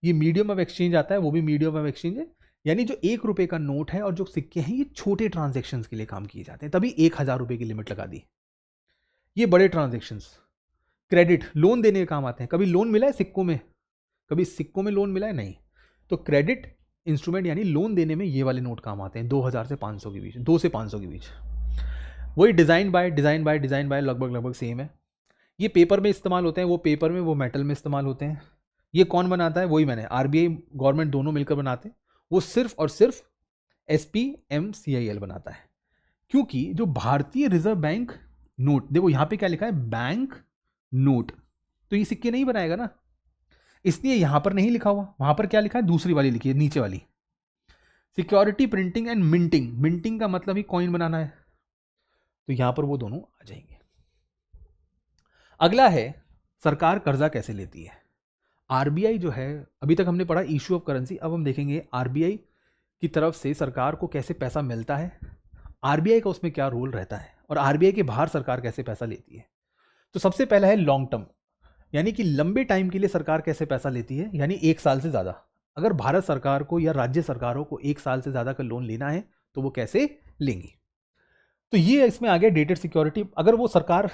Speaker 1: ये मीडियम ऑफ एक्सचेंज आता है, वो भी मीडियम ऑफ एक्सचेंज है, यानी जो 1 रुपये का नोट है और जो सिक्के हैं ये छोटे ट्रांजेक्शन के लिए काम किए जाते हैं, तभी 1000 रुपये की लिमिट लगा दी। ये बड़े ट्रांजेक्शन्स क्रेडिट लोन देने के काम आते हैं। कभी लोन मिला है सिक्कों में, कभी सिक्कों में लोन मिला है, नहीं। तो क्रेडिट इंस्ट्रूमेंट यानी लोन देने में ये वाले नोट काम आते हैं, 2000 से 500 के बीच, 2 से 500 के बीच। वही डिज़ाइन बाय लगभग सेम है। ये पेपर में इस्तेमाल होते हैं, वो पेपर में, वो मेटल में इस्तेमाल होते हैं। ये कौन बनाता है, वही मैंने, आरबीआई गवर्नमेंट दोनों मिलकर बनाते हैं। वो सिर्फ और सिर्फ SPMCIL बनाता है, क्योंकि जो भारतीय रिजर्व बैंक नोट, देखो यहाँ पे क्या लिखा है, बैंक नोट, तो ये सिक्के नहीं बनाएगा ना, इसलिए यहां पर नहीं लिखा हुआ। वहां पर क्या लिखा है, दूसरी वाली लिखी है, नीचे वाली, security printing and minting. Minting का मतलब ही कॉइन बनाना है, तो यहां पर वो दोनों आ जाएंगे। अगला है सरकार कर्जा कैसे लेती है। आरबीआई जो है, अभी तक हमने पढ़ा इशू ऑफ करेंसी, अब हम देखेंगे आरबीआई की तरफ से सरकार को कैसे पैसा मिलता है, आरबीआई का उसमें क्या रोल रहता है, और आरबीआई के बाहर सरकार कैसे पैसा लेती है। तो सबसे पहला है लॉन्ग टर्म, यानी कि लंबे टाइम के लिए सरकार कैसे पैसा लेती है, यानी 1 साल से ज़्यादा। अगर भारत सरकार को या राज्य सरकारों को 1 साल से ज़्यादा का लोन लेना है तो वो कैसे लेंगी। तो ये इसमें आ गया डेटेड सिक्योरिटी। अगर वो सरकार,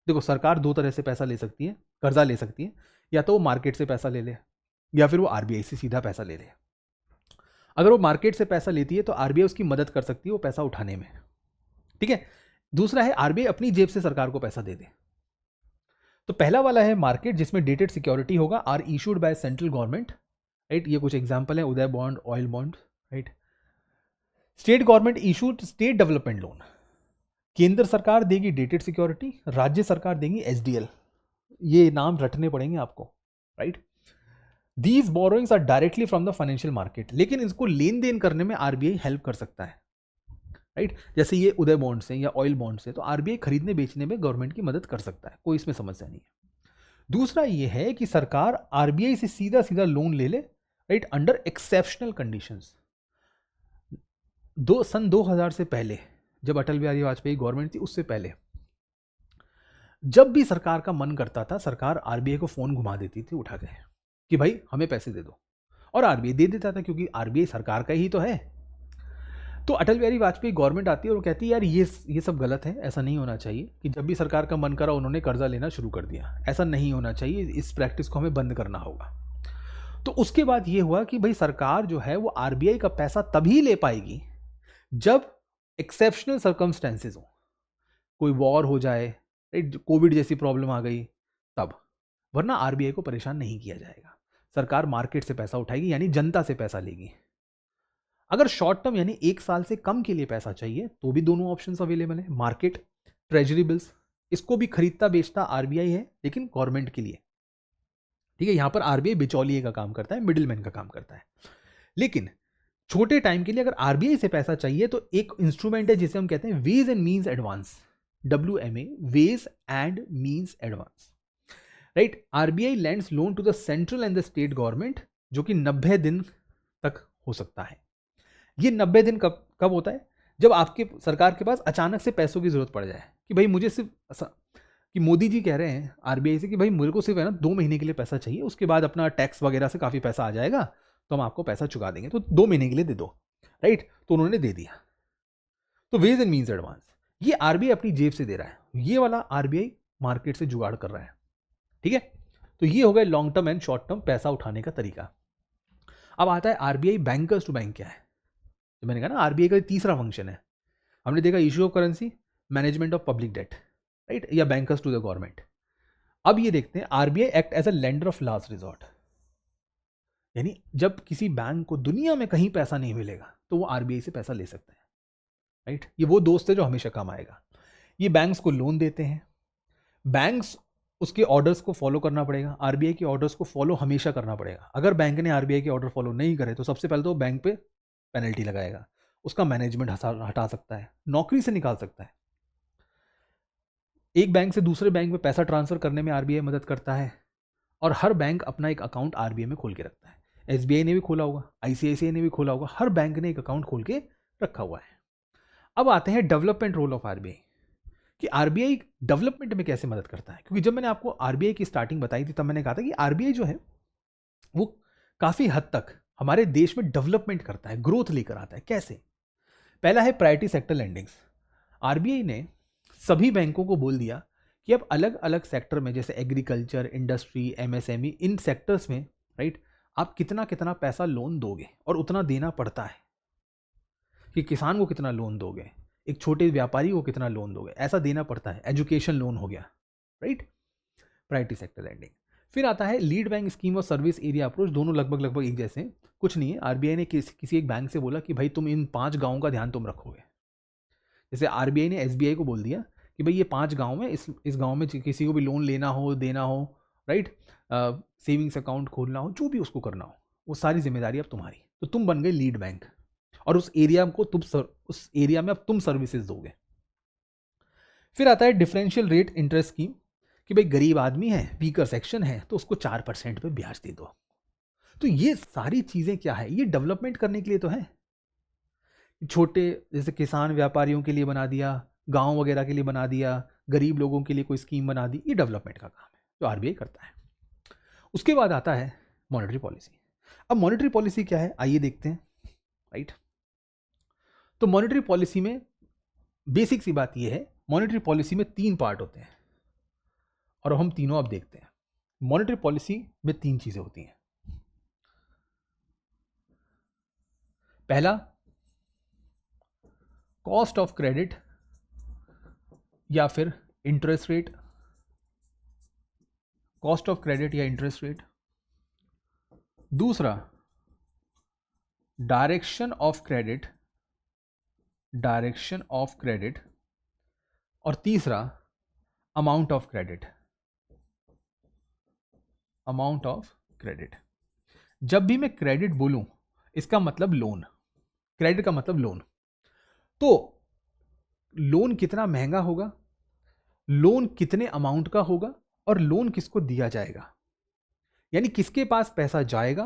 Speaker 1: देखो सरकार 2 तरह से पैसा ले सकती है, कर्जा ले सकती है, या तो वो मार्केट से पैसा ले ले, या फिर वो आरबीआई से सीधा पैसा ले ले। अगर वो मार्केट से पैसा लेती है तो आरबीआई उसकी मदद कर सकती है वो पैसा उठाने में, ठीक है। दूसरा है आरबीआई अपनी जेब से सरकार को पैसा दे दे। तो पहला वाला है मार्केट, जिसमें डेटेड सिक्योरिटी होगा, are issued by central government, right. ये कुछ एग्जांपल है, Uday bond, oil bond, right. State government issued state development loan, केंद्र सरकार देगी डेटेड सिक्योरिटी, राज्य सरकार देंगी एसडीएल। ये नाम रटने पड़ेंगे आपको, right. These borrowings are directly from the financial market, लेकिन इसको लेन देन करने में आरबीआई हेल्प कर सकता है, राइट। जैसे ये उदय बॉन्ड से या ऑयल बॉन्ड से, तो आरबीआई खरीदने बेचने में गवर्नमेंट की मदद कर सकता है, कोई इसमें समस्या नहीं है। दूसरा ये है कि सरकार आरबीआई से सीधा सीधा लोन ले ले, राइट, अंडर एक्सेप्शनल कंडीशंस। सन 2000 से पहले, जब अटल बिहारी वाजपेयी गवर्नमेंट थी, उससे पहले जब भी सरकार का मन करता था, सरकार आरबीआई को फोन घुमा देती थी उठा के कि भाई हमें पैसे दे दो, और आरबीआई दे देता था, क्योंकि आरबीआई सरकार का ही तो है। तो अटल बिहारी वाजपेयी गवर्नमेंट आती है और कहती है यार ये सब गलत है, ऐसा नहीं होना चाहिए कि जब भी सरकार का मन करा उन्होंने कर्जा लेना शुरू कर दिया, ऐसा नहीं होना चाहिए, इस प्रैक्टिस को हमें बंद करना होगा। तो उसके बाद ये हुआ कि भाई सरकार जो है वो आरबीआई का पैसा तभी ले पाएगी जब एक्सेप्शनल सर्कमस्टेंसेज हो, कोई वॉर हो जाए, कोविड जैसी प्रॉब्लम आ गई तब, वरना आरबीआई को परेशान नहीं किया जाएगा। सरकार मार्केट से पैसा उठाएगी, यानी जनता से पैसा लेगी। अगर शॉर्ट टर्म यानी 1 साल से कम के लिए पैसा चाहिए तो भी दोनों ऑप्शंस अवेलेबल है, मार्केट, ट्रेजरी बिल्स। इसको भी खरीदता बेचता आरबीआई है, लेकिन गवर्नमेंट के लिए, ठीक है। यहां पर आरबीआई बिचौलिए का काम करता है, मिडिलमैन का काम करता है। लेकिन छोटे टाइम के लिए अगर आरबीआई से पैसा चाहिए तो एक इंस्ट्रूमेंट है जिसे हम कहते हैं ways and means advance, WMA, ways and means advance, right. RBI lends loan to the central and the state government, जो कि 90 दिन तक हो सकता है। ये 90 दिन कब होता है, जब आपके सरकार के पास अचानक से पैसों की जरूरत पड़ जाए, कि भाई मुझे सिर्फ, कि मोदी जी कह रहे हैं आरबीआई से कि भाई मेरे को सिर्फ है ना 2 महीने के लिए पैसा चाहिए, उसके बाद अपना टैक्स वगैरह से काफ़ी पैसा आ जाएगा, तो हम आपको पैसा चुका देंगे, तो 2 महीने के लिए दे दो, राइट। तो उन्होंने दे दिया। तो वेज एंड मीन्स एडवांस, ये आरबीआई अपनी जेब से दे रहा है, ये वाला आरबीआई मार्केट से जुगाड़ कर रहा है, ठीक है। तो ये हो गया long term and short term पैसा उठाने का तरीका। अब आता है आरबीआई बैंकर्स टू बैंक क्या है। तो मैंने कहा ना आरबीआई का तीसरा फंक्शन है, हमने देखा issue of currency, management of public debt, right, या बैंकर्स टू द गवर्नमेंट। अब ये देखते हैं RBI act as a lender of last resort, यानी जब किसी बैंक को दुनिया में कहीं पैसा नहीं मिलेगा तो वो आरबीआई से पैसा ले सकते हैं, राइट। ये वो दोस्त है जो हमेशा काम आएगा। ये बैंक्स को लोन देते हैं, बैंक्स उसके ऑर्डर्स को फॉलो करना पड़ेगा, आरबीआई के ऑर्डर्स को फॉलो हमेशा करना पड़ेगा। अगर बैंक ने आरबीआई के ऑर्डर फॉलो नहीं करे तो सबसे पहले तो बैंक पे पेनल्टी लगाएगा, उसका मैनेजमेंट हटा सकता है, नौकरी से निकाल सकता है। एक बैंक से दूसरे बैंक में पैसा ट्रांसफर करने में आरबीआई मदद करता है, और हर बैंक अपना एक अकाउंट आरबीआई में खोल के रखता है। एसबीआई ने भी खोला होगा, आईसीआईसीआई ने भी खोला होगा, हर बैंक ने एक अकाउंट खोल के रखा हुआ है। अब आते हैं डेवलपमेंट रोल ऑफ आरबीआई, कि आरबीआई डेवलपमेंट में कैसे मदद करता है। क्योंकि जब मैंने आपको आरबीआई की स्टार्टिंग बताई थी तब मैंने कहा था कि आरबीआई जो है वो काफी हद तक हमारे देश में डेवलपमेंट करता है, ग्रोथ लेकर आता है। कैसे? पहला है प्रायोरिटी सेक्टर लेंडिंग्स। आरबीआई ने सभी बैंकों को बोल दिया कि अब अलग अलग सेक्टर में, जैसे एग्रीकल्चर, इंडस्ट्री, एमएसएमई, इन सेक्टर्स में, राइट, आप कितना कितना पैसा लोन दोगे, और उतना देना पड़ता है। कि किसान को कितना लोन दोगे, एक छोटे व्यापारी को कितना लोन दोगे, ऐसा देना पड़ता है। एजुकेशन लोन हो गया, राइट, प्रायोरिटी सेक्टर लेंडिंग। फिर आता है लीड बैंक स्कीम और सर्विस एरिया अप्रोच, दोनों लगभग लगभग एक जैसे हैं। कुछ नहीं है, आरबीआई ने किसी एक बैंक से बोला कि भाई तुम इन 5 गाँवों का ध्यान तुम रखोगे। जैसे आरबीआई ने एसबीआई को बोल दिया कि भाई ये 5 गाँव में, इस गाँव में किसी को भी लोन लेना हो, देना हो, राइट, सेविंग्स अकाउंट खोलना हो, जो भी उसको करना हो, वो सारी जिम्मेदारी अब तुम्हारी। तो तुम बन गए लीड बैंक, और उस एरिया को उस एरिया में अब तुम सर्विसेज दोगे। फिर आता है डिफरेंशियल रेट इंटरेस्ट स्कीम, कि भाई गरीब आदमी है, वीकर सेक्शन है, तो उसको 4% पे ब्याज दे दो। तो ये सारी चीजें क्या है, ये डेवलपमेंट करने के लिए तो है। छोटे जैसे किसान व्यापारियों के लिए बना दिया, गांव वगैरह के लिए बना दिया, गरीब लोगों के लिए कोई स्कीम बना दी, ये डेवलपमेंट का काम है जो आरबीआई करता है। उसके बाद आता है मॉनेटरी पॉलिसी। अब मॉनेटरी पॉलिसी क्या है, आइए देखते हैं, राइट। तो मॉनेटरी पॉलिसी में बेसिक सी बात यह है, मॉनेटरी पॉलिसी में 3 पार्ट होते हैं, और हम तीनों अब देखते हैं। मॉनेटरी पॉलिसी में 3 चीजें होती हैं। पहला, कॉस्ट ऑफ क्रेडिट या फिर interest rate, cost of credit या इंटरेस्ट रेट। दूसरा, direction of credit, direction of credit. और तीसरा, amount of credit, amount of credit. जब भी मैं क्रेडिट बोलूं, इसका मतलब लोन, क्रेडिट का मतलब लोन। तो लोन कितना महंगा होगा, लोन कितने अमाउंट का होगा, और लोन किसको दिया जाएगा, यानी किसके पास पैसा जाएगा,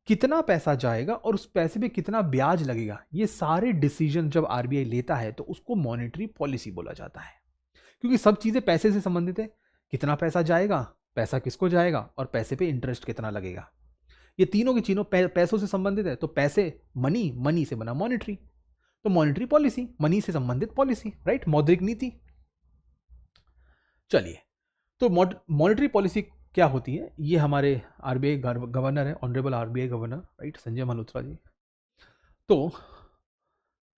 Speaker 1: कितना पैसा जाएगा, और उस पैसे पे कितना ब्याज लगेगा, ये सारे डिसीजन जब आरबीआई लेता है तो उसको मॉनेटरी पॉलिसी बोला जाता है। क्योंकि सब चीजें पैसे से संबंधित है, कितना पैसा जाएगा, पैसा किसको जाएगा, और पैसे पे इंटरेस्ट कितना लगेगा, ये तीनों की तीनों पैसों से संबंधित है। तो पैसे, मनी, मनी से बना मॉनेटरी, तो मॉनेटरी पॉलिसी, मनी से संबंधित पॉलिसी, राइट, मौद्रिक नीति। चलिए, तो मॉनेटरी पॉलिसी क्या होती है, ये हमारे आरबीआई गवर्नर है, honourable RBI governor, right, Sanjay Malhotra ji. तो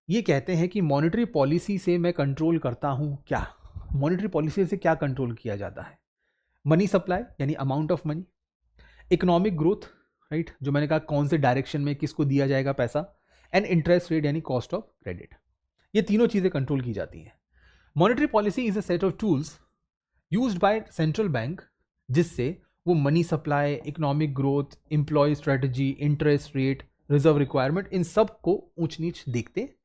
Speaker 1: ये कहते हैं कि मॉनेटरी पॉलिसी से मैं कंट्रोल करता हूं क्या, मॉनेटरी पॉलिसी से क्या कंट्रोल किया जाता है, मनी सप्लाई यानी amount of money, economic growth, right, जो मैंने कहा कौन से डायरेक्शन में किसको दिया जाएगा पैसा, एंड इंटरेस्ट रेट यानी कॉस्ट ऑफ क्रेडिट। ये तीनों चीजें कंट्रोल की जाती हैं। Monetary policy is a set of tools used by central bank, जिससे वो money supply, economic growth, employ strategy, interest rate, reserve requirement, इन सब को ऊंच नीच देखते हैं।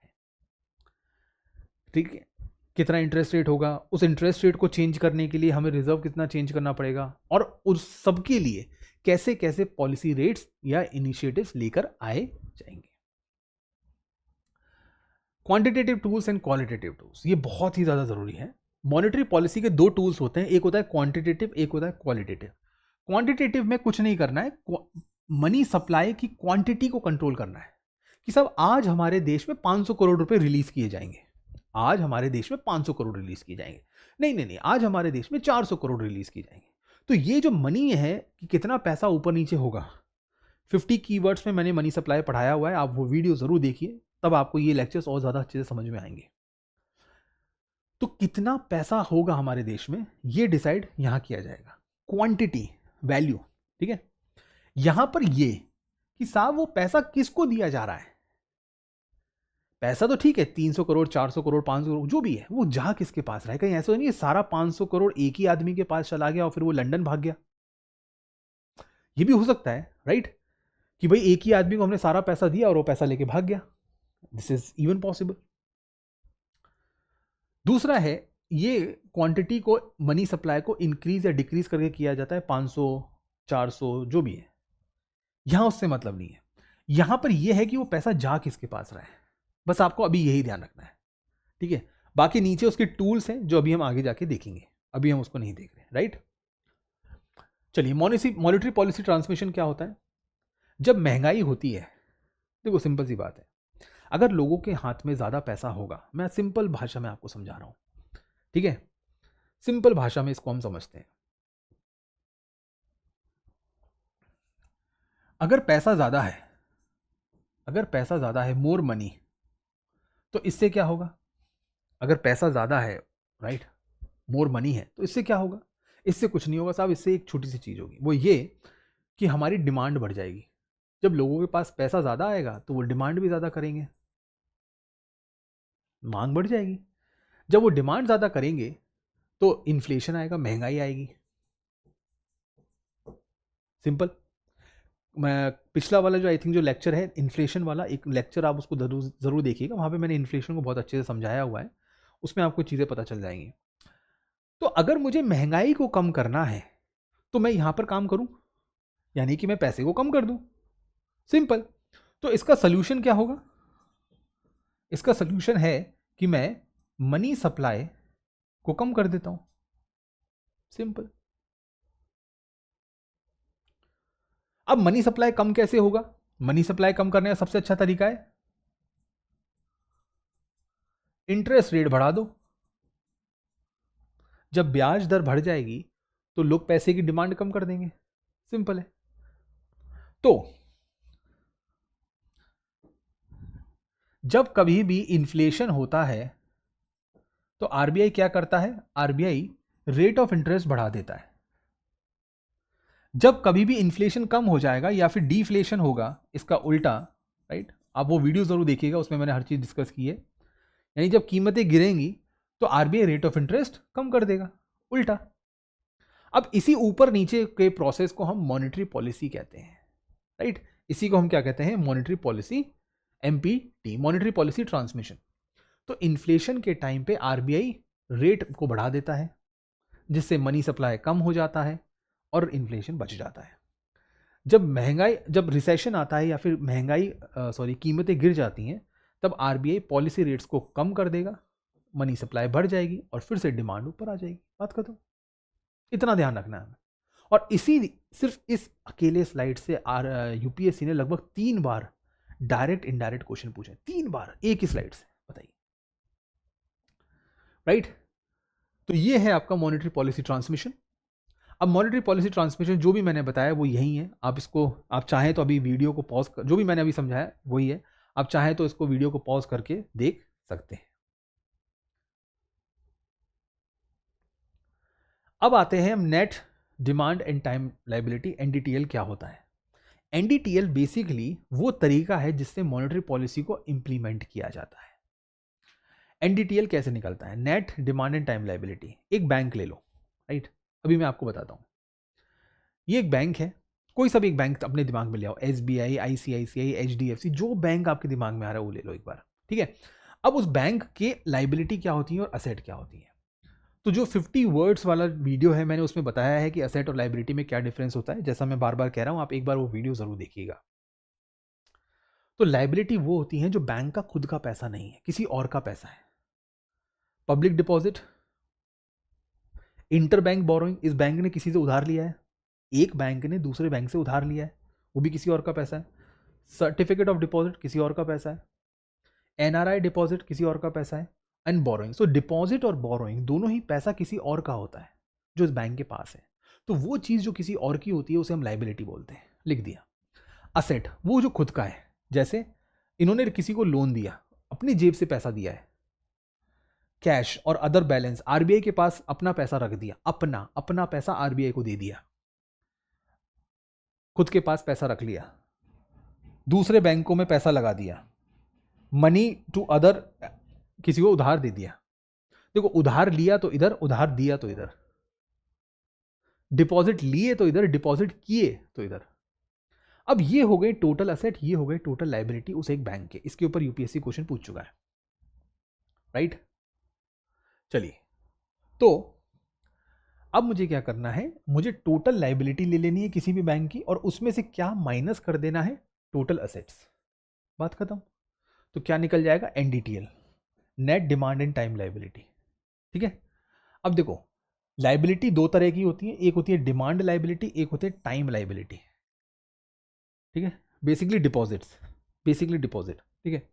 Speaker 1: ठीक है, कितना इंटरेस्ट रेट होगा, उस इंटरेस्ट रेट को चेंज करने के लिए हमें रिजर्व कितना चेंज करना पड़ेगा, और उस सब के लिए कैसे कैसे पॉलिसी रेट्स या इनिशिएटिव्स लेकर आए जाएंगे। Quantitative tools and qualitative tools, ये बहुत ही ज्यादा जरूरी है। मॉनेटरी पॉलिसी के 2 टूल्स होते हैं, एक होता है क्वांटिटेटिव, एक होता है क्वालिटेटिव। क्वांटिटेटिव में कुछ नहीं करना है, मनी सप्लाई की क्वांटिटी को कंट्रोल करना है, कि सब आज हमारे देश में 500 करोड़ रुपए रिलीज किए जाएंगे, आज हमारे देश में 500 करोड़ रिलीज किए जाएंगे, नहीं नहीं नहीं, आज हमारे देश में 400 करोड़ रिलीज किए जाएंगे। तो ये जो मनी है कि कितना पैसा ऊपर नीचे होगा, 50 कीवर्ड्स में मैंने मनी सप्लाई पढ़ाया हुआ है, आप वो वीडियो जरूर देखिए, तब आपको ये लेक्चर्स और ज्यादा अच्छे से समझ में आएंगे। तो कितना पैसा होगा हमारे देश में, ये डिसाइड यहां किया जाएगा, क्वांटिटी, वैल्यू। ठीक है, यहां पर ये कि साहब वो पैसा किसको दिया जा रहा है, पैसा तो ठीक है, 300 करोड़, 400 करोड़, 500 करोड़ जो भी है, वो जा किसके पास रहा है? कहीं ऐसा नहीं है सारा 500 करोड़ एक ही आदमी के पास चला गया और फिर वो लंदन भाग गया? ये भी हो सकता है, राइट, कि भाई एक ही आदमी को हमने सारा पैसा दिया और वो पैसा लेके भाग गया। This is even possible. दूसरा है, ये क्वांटिटी को, मनी सप्लाई को इंक्रीज या डिक्रीज करके किया जाता है, 500, 400 जो भी है, यहां उससे मतलब नहीं है। यहां पर यह है कि वो पैसा जा किसके पास रहा है, बस आपको अभी यही ध्यान रखना है, ठीक है। बाकी नीचे उसके टूल्स हैं जो अभी हम आगे जाके देखेंगे, अभी हम उसको नहीं देख रहे, राइट। चलिए, मॉनेटरी पॉलिसी ट्रांसमिशन क्या होता है? जब महंगाई होती है, देखो सिंपल सी बात है, अगर लोगों के हाथ में ज़्यादा पैसा होगा, मैं सिंपल भाषा में आपको समझा रहा हूँ, ठीक है, सिंपल भाषा में इसको हम समझते हैं। अगर पैसा ज़्यादा है, अगर पैसा ज़्यादा है, मोर मनी, तो इससे क्या होगा? अगर पैसा ज़्यादा है, राइट, मोर मनी है, तो इससे क्या होगा? इससे कुछ नहीं होगा साहब, इससे एक छोटी सी चीज़ होगी, वो ये कि हमारी डिमांड बढ़ जाएगी। जब लोगों के पास पैसा ज़्यादा आएगा तो वो डिमांड भी ज़्यादा करेंगे, मांग बढ़ जाएगी। जब वो डिमांड ज़्यादा करेंगे तो इन्फ्लेशन आएगा, महंगाई आएगी, सिंपल। मैं पिछला वाला जो आई थिंक जो लेक्चर है इन्फ्लेशन वाला, एक लेक्चर आप उसको ज़रूर देखिएगा, वहाँ पे मैंने इन्फ्लेशन को बहुत अच्छे से समझाया हुआ है, उसमें आपको चीज़ें पता चल जाएंगी। तो अगर मुझे महंगाई को कम करना है तो मैं यहाँ पर काम करूँ, यानी कि मैं पैसे को कम कर दूँ, सिंपल। तो इसका सोल्यूशन क्या होगा? इसका सोल्यूशन है कि मैं मनी सप्लाई को कम कर देता हूँ, सिंपल। अब मनी सप्लाई कम कैसे होगा? मनी सप्लाई कम करने का सबसे अच्छा तरीका है इंटरेस्ट रेट बढ़ा दो। जब ब्याज दर बढ़ जाएगी तो लोग पैसे की डिमांड कम कर देंगे, सिंपल है। तो जब कभी भी इन्फ्लेशन होता है तो आरबीआई क्या करता है? आरबीआई रेट ऑफ इंटरेस्ट बढ़ा देता है। जब कभी भी इन्फ्लेशन कम हो जाएगा या फिर डिफ्लेशन होगा, इसका उल्टा, राइट, आप वो वीडियो जरूर देखिएगा, उसमें मैंने हर चीज डिस्कस की है। यानी जब कीमतें गिरेंगी तो आरबीआई रेट ऑफ इंटरेस्ट कम कर देगा, उल्टा। अब इसी ऊपर नीचे के प्रोसेस को हम मॉनेटरी पॉलिसी कहते हैं, राइट। इसी को हम क्या कहते हैं? Monetary policy, empty, monetary policy transmission. तो इन्फ्लेशन के टाइम पे आरबीआई रेट को बढ़ा देता है, जिससे मनी सप्लाई कम हो जाता है और इन्फ्लेशन बच जाता है। जब रिसेशन आता है या फिर कीमतें गिर जाती हैं, तब आरबीआई पॉलिसी रेट्स को कम कर देगा, मनी सप्लाई बढ़ जाएगी और फिर से डिमांड ऊपर आ जाएगी, बात खत्म। इतना ध्यान रखना है हमें। और सिर्फ इस अकेले स्लाइड से यूपीएससी ने लगभग 3 बार डायरेक्ट इनडायरेक्ट क्वेश्चन पूछे, 3 बार एक ही स्लाइड से, बताइए, राइट। तो ये है आपका मॉनेटरी पॉलिसी ट्रांसमिशन। अब मॉनेटरी पॉलिसी ट्रांसमिशन जो भी मैंने बताया वो यही है। आप चाहें तो अभी वीडियो को पॉज कर, जो भी मैंने अभी समझाया वही है, आप चाहें तो इसको वीडियो को पॉज करके देख सकते हैं। अब आते हैं हम net demand and time liability, NDTL क्या होता है? एनडीटीएल बेसिकली वो तरीका है जिससे मॉनेटरी पॉलिसी को इंप्लीमेंट किया जाता है। एनडीटीएल कैसे निकलता है? Net demand and time liability. एक बैंक ले लो, राइट, अभी मैं आपको बताता हूं। ये एक बैंक है, कोई सा भी एक बैंक अपने दिमाग में ले आओ, एसबीआई, आईसीआईसीआई, एचडीएफसी, जो बैंक आपके दिमाग में आ रहा है वो ले लो एक बार, ठीक है। अब उस बैंक के लायबिलिटी क्या होती है और असेट क्या होती है? तो जो 50 वर्ड्स वाला वीडियो है, मैंने उसमें बताया है कि असेट और लायबिलिटी में क्या डिफरेंस होता है। जैसा मैं बार बार कह रहा हूं, आप एक बार वो वीडियो जरूर देखिएगा। तो लायबिलिटी वो होती है जो बैंक का खुद का पैसा नहीं है, किसी और का पैसा है। Public deposit, inter bank borrowing, इस बैंक ने किसी से उधार लिया है, एक बैंक ने दूसरे बैंक से उधार लिया है, वो भी किसी और का पैसा है। सर्टिफिकेट ऑफ डिपॉजिट किसी और का पैसा है। एनआरआई डिपॉजिट किसी और का पैसा है। एंड बोरोइंग, सो डिपॉजिट और बोरोइंग दोनों ही पैसा किसी और का होता है जो इस बैंक के पास है। तो वो चीज़ जो किसी और की होती है उसे हम लायबिलिटी बोलते हैं, लिख दिया। असेट वो जो खुद का है, जैसे इन्होंने किसी को लोन दिया, अपनी जेब से पैसा दिया है, कैश और अदर बैलेंस, आरबीआई के पास अपना पैसा रख दिया, अपना अपना पैसा आरबीआई को दे दिया, खुद के पास पैसा रख लिया, दूसरे बैंकों में पैसा लगा दिया, मनी टू अदर, किसी को उधार दे दिया, देखो उधार लिया तो इधर, उधार दिया तो इधर, डिपॉजिट लिए तो इधर, डिपॉजिट किए तो इधर। अब ये हो गए टोटल असेट, ये हो गए टोटल लायबिलिटी उस एक बैंक के। इसके ऊपर यूपीएससी क्वेश्चन पूछ चुका है, राइट। चलिए, तो अब मुझे क्या करना है, मुझे टोटल लायबिलिटी ले लेनी है किसी भी बैंक की, और उसमें से क्या माइनस कर देना है, टोटल असेट्स। बात खत्म। तो क्या निकल जाएगा, NDTL, net demand and time liability. ठीक है। अब देखो, लायबिलिटी दो तरह की होती है, एक होती है डिमांड लायबिलिटी, एक होती है टाइम लायबिलिटी। ठीक है, बेसिकली डिपॉजिट्स, बेसिकली डिपॉजिट। ठीक है,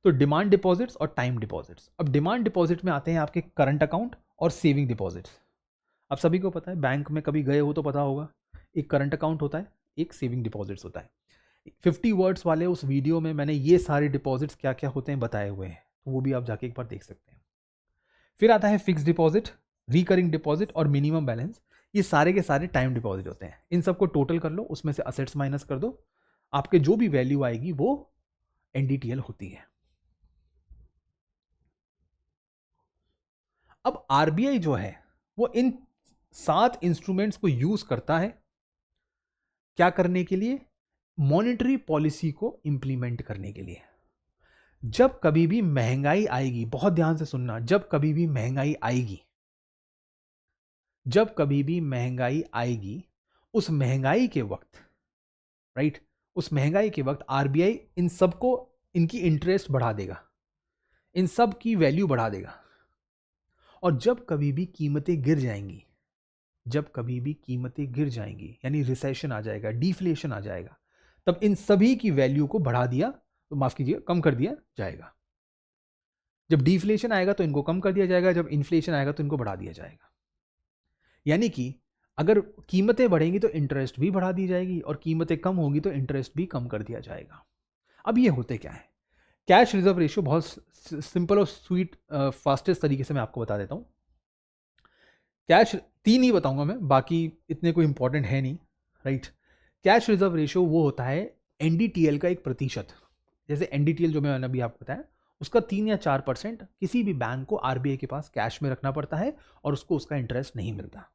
Speaker 1: तो डिमांड डिपॉजिट्स और टाइम डिपॉजिट्स। अब डिमांड डिपॉजिट में आते हैं आपके करंट अकाउंट और सेविंग डिपॉजिट्स। अब सभी को पता है, बैंक में कभी गए हो तो पता होगा, एक करंट अकाउंट होता है, एक सेविंग डिपॉजिट्स होता है। 50 वर्ड्स वाले उस वीडियो में मैंने ये सारे डिपॉजिट्स क्या क्या होते हैं बताए हुए हैं, तो वो भी आप जाके एक बार देख सकते हैं। फिर आता है फिक्स डिपॉजिट, रिकरिंग डिपॉजिट और मिनिमम बैलेंस। ये सारे के सारे टाइम डिपॉजिट होते हैं। इन सबको टोटल कर लो, उसमें से असेट्स माइनस कर दो, आपके जो भी वैल्यू आएगी वो एनडीटीएल होती है। अब आरबीआई जो है वो इन 7 इंस्ट्रूमेंट्स को यूज करता है क्या करने के लिए, मॉनेटरी पॉलिसी को इंप्लीमेंट करने के लिए। जब कभी भी महंगाई आएगी, बहुत ध्यान से सुनना, जब कभी भी महंगाई आएगी, जब कभी भी महंगाई आएगी, उस महंगाई के वक्त, राइट, उस महंगाई के वक्त आरबीआई इन सबको, इनकी इंटरेस्ट बढ़ा देगा, इन सब की वैल्यू बढ़ा देगा। और जब कभी भी कीमतें गिर जाएंगी, जब कभी भी कीमतें गिर जाएंगी, यानी रिसेशन आ जाएगा, डिफ्लेशन आ जाएगा, तब इन सभी की वैल्यू को बढ़ा दिया, तो माफ कीजिए, कम कर दिया जाएगा। जब डिफ्लेशन आएगा तो इनको कम कर दिया जाएगा, जब इन्फ्लेशन आएगा तो इनको बढ़ा दिया जाएगा। यानी कि अगर कीमतें बढ़ेंगी तो इंटरेस्ट भी बढ़ा दी जाएगी, और कीमतें कम होंगी तो इंटरेस्ट भी कम कर दिया जाएगा। अब ये होते क्या है, कैश रिजर्व रेशियो, बहुत सिंपल और स्वीट फास्टेस्ट तरीके से मैं आपको बता देता हूं। कैश 3 ही बताऊंगा मैं, बाकी इतने कोई इंपॉर्टेंट है नहीं, राइट। कैश रिजर्व रेशियो वो होता है एनडीटीएल का एक प्रतिशत। जैसे एनडीटीएल जो मैंने अभी आपको बताया, उसका 3 या 4% किसी भी बैंक को आरबीआई के पास कैश में रखना पड़ता है, और उसको उसका इंटरेस्ट नहीं मिलता।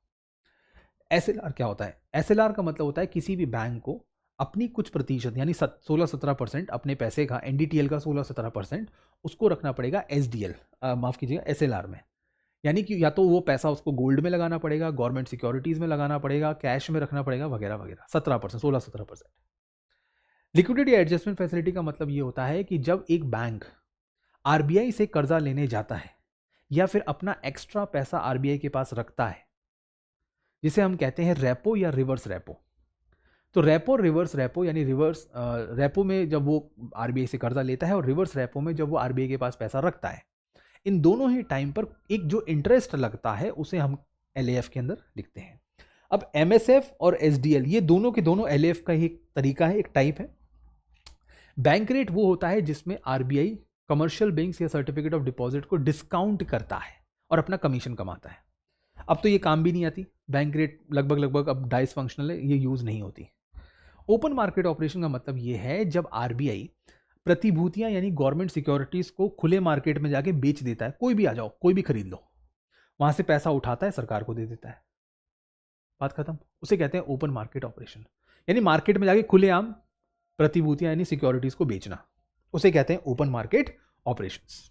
Speaker 1: एसएलआर क्या होता है, एसएलआर का मतलब होता है किसी भी बैंक को अपनी कुछ प्रतिशत, यानी 16-17% अपने पैसे का, एनडीटीएल का 16-17% उसको रखना पड़ेगा एसडीएल, माफ कीजिएगा, एसएलआर में। यानी कि या तो वो पैसा उसको गोल्ड में लगाना पड़ेगा, गवर्नमेंट सिक्योरिटीज में लगाना पड़ेगा, कैश में रखना पड़ेगा, वगैरह वगैरह। 17%, 16-17%। लिक्विडिटी एडजस्टमेंट फैसिलिटी का मतलब ये होता है कि जब एक बैंक आरबीआई से कर्जा लेने जाता है, या फिर अपना एक्स्ट्रा पैसा आरबीआई के पास रखता है, जिसे हम कहते हैं रेपो या रिवर्स रेपो। तो रेपो, रिवर्स रेपो, यानी रिवर्स रेपो में जब वो आरबीआई से कर्जा लेता है, और रिवर्स रेपो में जब वो आरबीआई के पास पैसा रखता है, इन दोनों ही टाइम पर एक जो इंटरेस्ट लगता है उसे हम एलएएफ के अंदर लिखते हैं। अब एमएसएफ और एसडीएल, ये दोनों के दोनों एलएएफ का ही एक तरीका है, एक टाइप है। बैंक रेट वो होता है जिसमें आरबीआई कमर्शियल बैंक्स या सर्टिफिकेट ऑफ डिपॉजिट को डिस्काउंट करता है और अपना कमीशन कमाता है। अब तो ये काम भी नहीं आती, बैंक रेट लगभग लगभग अब डाइस फंक्शनल है, ये यूज नहीं होती। ओपन मार्केट ऑपरेशन का मतलब ये है जब आरबीआई प्रतिभूतियां यानी गवर्नमेंट सिक्योरिटीज को खुले मार्केट में जाके बेच देता है, कोई भी आ जाओ, कोई भी खरीद लो, वहां से पैसा उठाता है, सरकार को दे देता है, बात खत्म। उसे कहते हैं ओपन मार्केट ऑपरेशन, यानी मार्केट में जाके खुलेआम प्रतिभूतियां यानी सिक्योरिटीज को बेचना, उसे कहते हैं ओपन मार्केट ऑपरेशंस।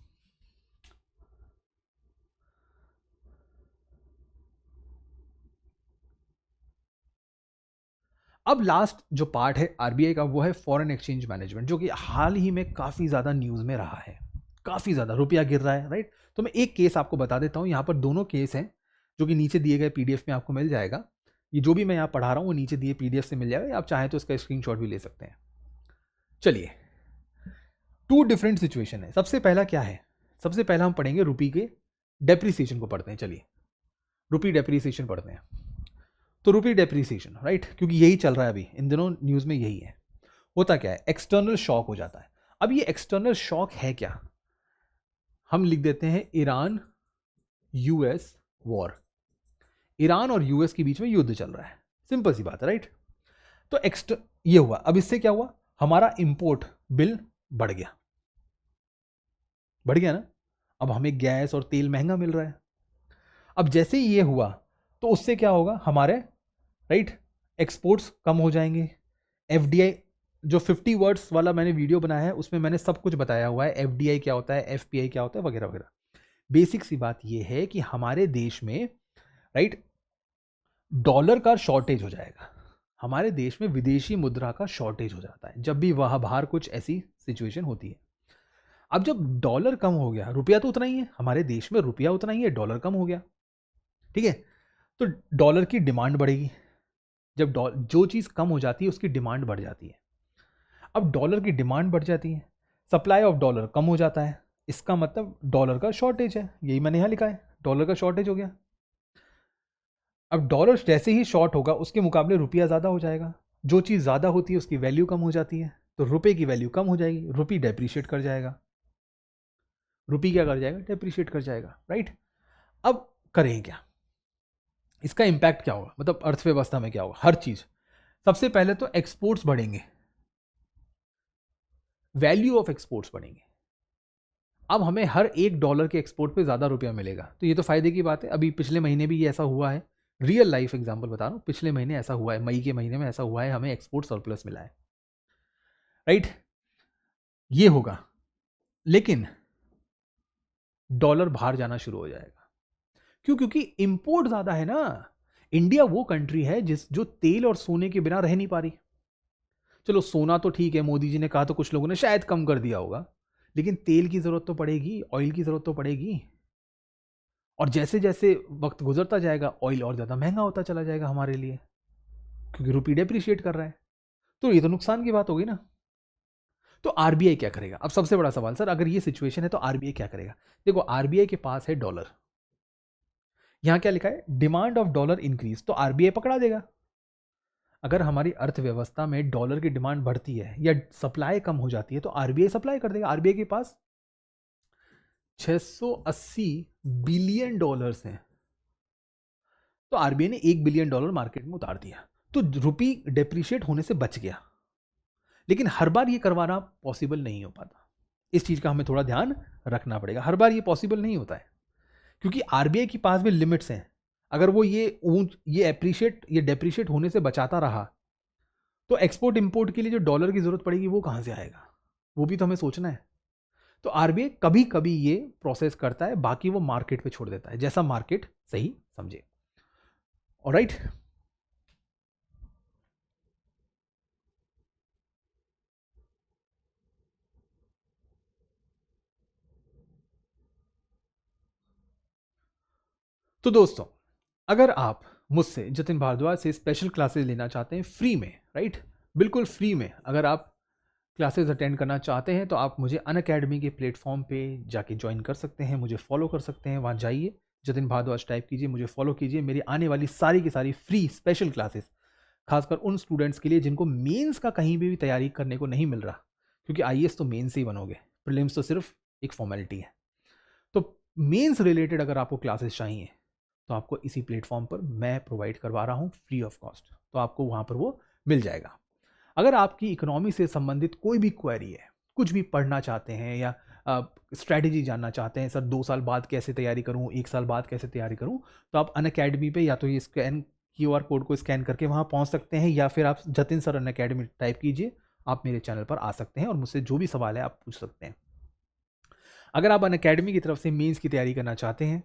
Speaker 1: अब लास्ट जो पार्ट है आरबीआई का वो है फॉरेन एक्सचेंज मैनेजमेंट, जो कि हाल ही में काफ़ी ज़्यादा न्यूज़ में रहा है, काफ़ी ज़्यादा रुपया गिर रहा है, राइट। तो मैं एक केस आपको बता देता हूँ, यहाँ पर दोनों केस हैं जो कि नीचे दिए गए पीडीएफ में आपको मिल जाएगा। ये जो भी मैं यहाँ पढ़ा रहा हूँ वो नीचे दिए पीडीएफ से मिल जाएगा, आप चाहें तो इसका स्क्रीनशॉट भी ले सकते हैं। चलिए, 2 डिफरेंट सिचुएशन है। सबसे पहला क्या है, सबसे पहला हम पढ़ेंगे रुपी के डेप्रीसिएशन को पढ़ते हैं। चलिए, रुपी डेप्रीसिएशन पढ़ते हैं। तो रुपी डेप्रीसिएशन, राइट, क्योंकि यही चल रहा है अभी इन दिनों न्यूज़ में, यही है। होता क्या है, एक्सटर्नल शॉक हो जाता है। अब ये एक्सटर्नल शॉक है क्या, हम लिख देते हैं ईरान यूएस वॉर। ईरान और यूएस के बीच में युद्ध चल रहा है, सिंपल सी बात है, राइट। तो ये हुआ, अब इससे क्या हुआ, हमारा इंपोर्ट बिल बढ़ गया, बढ़ गया ना। अब हमें गैस और तेल महंगा मिल रहा है। अब जैसे ही ये हुआ तो उससे क्या होगा, हमारे राइट एक्सपोर्ट्स कम हो जाएंगे। एफडीआई जो 50 वर्ड्स वाला मैंने वीडियो बनाया है उसमें मैंने सब कुछ बताया हुआ है, एफडीआई क्या होता है, एफपीआई क्या होता है, वगैरह वगैरह। बेसिक सी बात यह है कि हमारे देश में राइट डॉलर का शॉर्टेज हो जाएगा। हमारे देश में विदेशी मुद्रा का शॉर्टेज हो जाता है जब भी वह बाहर कुछ ऐसी सिचुएशन होती है। अब जब डॉलर कम हो गया, रुपया तो उतना ही है हमारे देश में, रुपया उतना ही है, डॉलर कम हो गया, ठीक है, तो डॉलर की डिमांड बढ़ेगी। जब जो चीज़ कम हो जाती है उसकी डिमांड बढ़ जाती है। अब डॉलर की डिमांड बढ़ जाती है, सप्लाई ऑफ डॉलर कम हो जाता है, इसका मतलब डॉलर का शॉर्टेज है, यही मैंने यहां लिखा है, डॉलर का शॉर्टेज हो गया। अब डॉलर जैसे ही शॉर्ट होगा उसके मुकाबले रुपया ज़्यादा हो जाएगा, जो चीज़ ज़्यादा होती है उसकी वैल्यू कम हो जाती है, तो रुपए की वैल्यू कम हो जाएगी, रुपी डेप्रिशिएट कर जाएगा। रुपी क्या कर जाएगा, डेप्रिशिएट कर जाएगा, राइट। अब करें क्या, इसका इंपैक्ट क्या होगा, मतलब अर्थव्यवस्था में क्या होगा, हर चीज़। सबसे पहले तो एक्सपोर्ट्स बढ़ेंगे, वैल्यू ऑफ एक्सपोर्ट्स बढ़ेंगे। अब हमें हर $1 के एक्सपोर्ट पे ज़्यादा रुपया मिलेगा, तो ये तो फायदे की बात है। अभी पिछले महीने भी ये ऐसा हुआ है, रियल लाइफ एग्जांपल बता रहा हूँ, पिछले महीने ऐसा हुआ है, मई के महीने में ऐसा हुआ है, हमें एक्सपोर्ट सरप्लस मिला है, राइट। ये होगा, लेकिन डॉलर बाहर जाना शुरू हो जाएगा। क्यों? क्योंकि इंपोर्ट ज़्यादा है ना। इंडिया वो कंट्री है जो तेल और सोने के बिना रह नहीं पा रही। चलो सोना तो ठीक है, मोदी जी ने कहा तो कुछ लोगों ने शायद कम कर दिया होगा, लेकिन तेल की ज़रूरत तो पड़ेगी, ऑयल की ज़रूरत तो पड़ेगी। और जैसे जैसे वक्त गुजरता जाएगा ऑयल और ज़्यादा महंगा होता चला जाएगा हमारे लिए, क्योंकि रुपी डेप्रिशिएट कर रहा है। तो ये तो नुकसान की बात होगी ना। तो आरबीआई क्या करेगा? अब सबसे बड़ा सवाल, सर अगर ये सिचुएशन है तो आरबीआई क्या करेगा? देखो आरबीआई के पास है डॉलर, यहां क्या लिखा है, डिमांड ऑफ डॉलर इंक्रीज, तो आरबीआई पकड़ा देगा। अगर हमारी अर्थव्यवस्था में डॉलर की डिमांड बढ़ती है या सप्लाई कम हो जाती है तो आरबीआई सप्लाई कर देगा। आरबीआई के पास $680 बिलियन हैं, तो आरबीआई ने $1 बिलियन मार्केट में उतार दिया, तो रुपी डेप्रिशिएट होने से बच गया। लेकिन हर बार ये करवाना पॉसिबल नहीं हो पाता, इस चीज का हमें थोड़ा ध्यान रखना पड़ेगा। हर बार ये पॉसिबल नहीं होता है, क्योंकि आरबीआई के पास भी लिमिट्स हैं। अगर वो ये डेप्रिशिएट होने से बचाता रहा तो एक्सपोर्ट इंपोर्ट के लिए जो डॉलर की जरूरत पड़ेगी वो कहां से आएगा, वो भी तो हमें सोचना है। तो आरबीआई कभी कभी ये प्रोसेस करता है, बाकी वो मार्केट पे छोड़ देता है, जैसा मार्केट सही समझे। ऑलराइट, तो दोस्तों अगर आप मुझसे जतिन भारद्वाज से स्पेशल क्लासेस लेना चाहते हैं फ्री में, राइट, बिल्कुल फ्री में, अगर आप क्लासेस अटेंड करना चाहते हैं तो आप मुझे अनअकैडमी के प्लेटफॉर्म पे जाके ज्वाइन कर सकते हैं, मुझे फॉलो कर सकते हैं। वहाँ जाइए, जतिन भारद्वाज टाइप कीजिए, मुझे फॉलो कीजिए। मेरी आने वाली सारी की सारी फ्री स्पेशल क्लासेस खासकर उन स्टूडेंट्स के लिए जिनको मेंस का कहीं भी तैयारी करने को नहीं मिल रहा, क्योंकि आईएएस तो मेंस से ही बनोगे, प्रीलिम्स तो सिर्फ एक फॉर्मेलिटी है। तो मेंस रिलेटेड अगर आपको क्लासेस चाहिए तो आपको इसी प्लेटफॉर्म पर मैं प्रोवाइड करवा रहा हूँ फ्री ऑफ कॉस्ट, तो आपको वहाँ पर वो मिल जाएगा। अगर आपकी इकोनॉमी से संबंधित कोई भी क्वेरी है, कुछ भी पढ़ना चाहते हैं या स्ट्रैटेजी जानना चाहते हैं, सर 2 साल बाद कैसे तैयारी करूं, 1 साल बाद कैसे तैयारी करूं, तो आप अनअकैडमी पे या तो ये क्यूआर कोड को स्कैन करके वहां पहुंच सकते हैं, या फिर आप जतिन सर अनअकैडमी टाइप कीजिए, आप मेरे चैनल पर आ सकते हैं और मुझसे जो भी सवाल है आप पूछ सकते हैं। अगर आप अनअकैडमी की तरफ से मेंस की तैयारी करना चाहते हैं,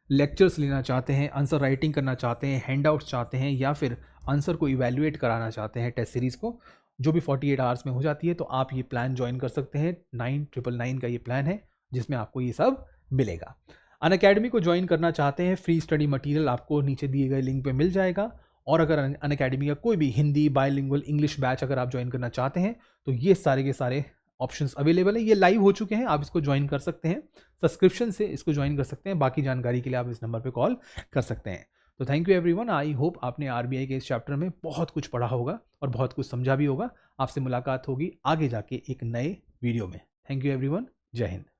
Speaker 1: लेक्चर्स लेना चाहते हैं, आंसर राइटिंग करना चाहते हैं, हैंडआउट्स चाहते हैं, या फिर आंसर को इवैल्यूएट कराना चाहते हैं, टेस्ट सीरीज़ को जो भी 48 आवर्स में हो जाती है, तो आप ये प्लान ज्वाइन कर सकते हैं। 9999 का ये प्लान है जिसमें आपको ये सब मिलेगा। अनअकैडमी को ज्वाइन करना चाहते हैं, फ्री स्टडी मटेरियल आपको नीचे दिए गए लिंक पे मिल जाएगा। और अगर अनअकैडमी का कोई भी हिंदी बायलिंगुअल इंग्लिश बैच अगर आप ज्वाइन करना चाहते हैं तो ये सारे के सारे ऑप्शंस अवेलेबल है। ये लाइव हो चुके हैं, आप इसको ज्वाइन कर सकते हैं, सब्सक्रिप्शन से इसको ज्वाइन कर सकते हैं। बाकी जानकारी के लिए आप इस नंबर पे कॉल कर सकते हैं। तो thank you everyone, I hope आपने आरबीआई के इस चैप्टर में बहुत कुछ पढ़ा होगा और बहुत कुछ समझा भी होगा। आपसे मुलाकात होगी आगे जाके एक नए वीडियो में। थैंक यू एवरीवन, जय हिंद।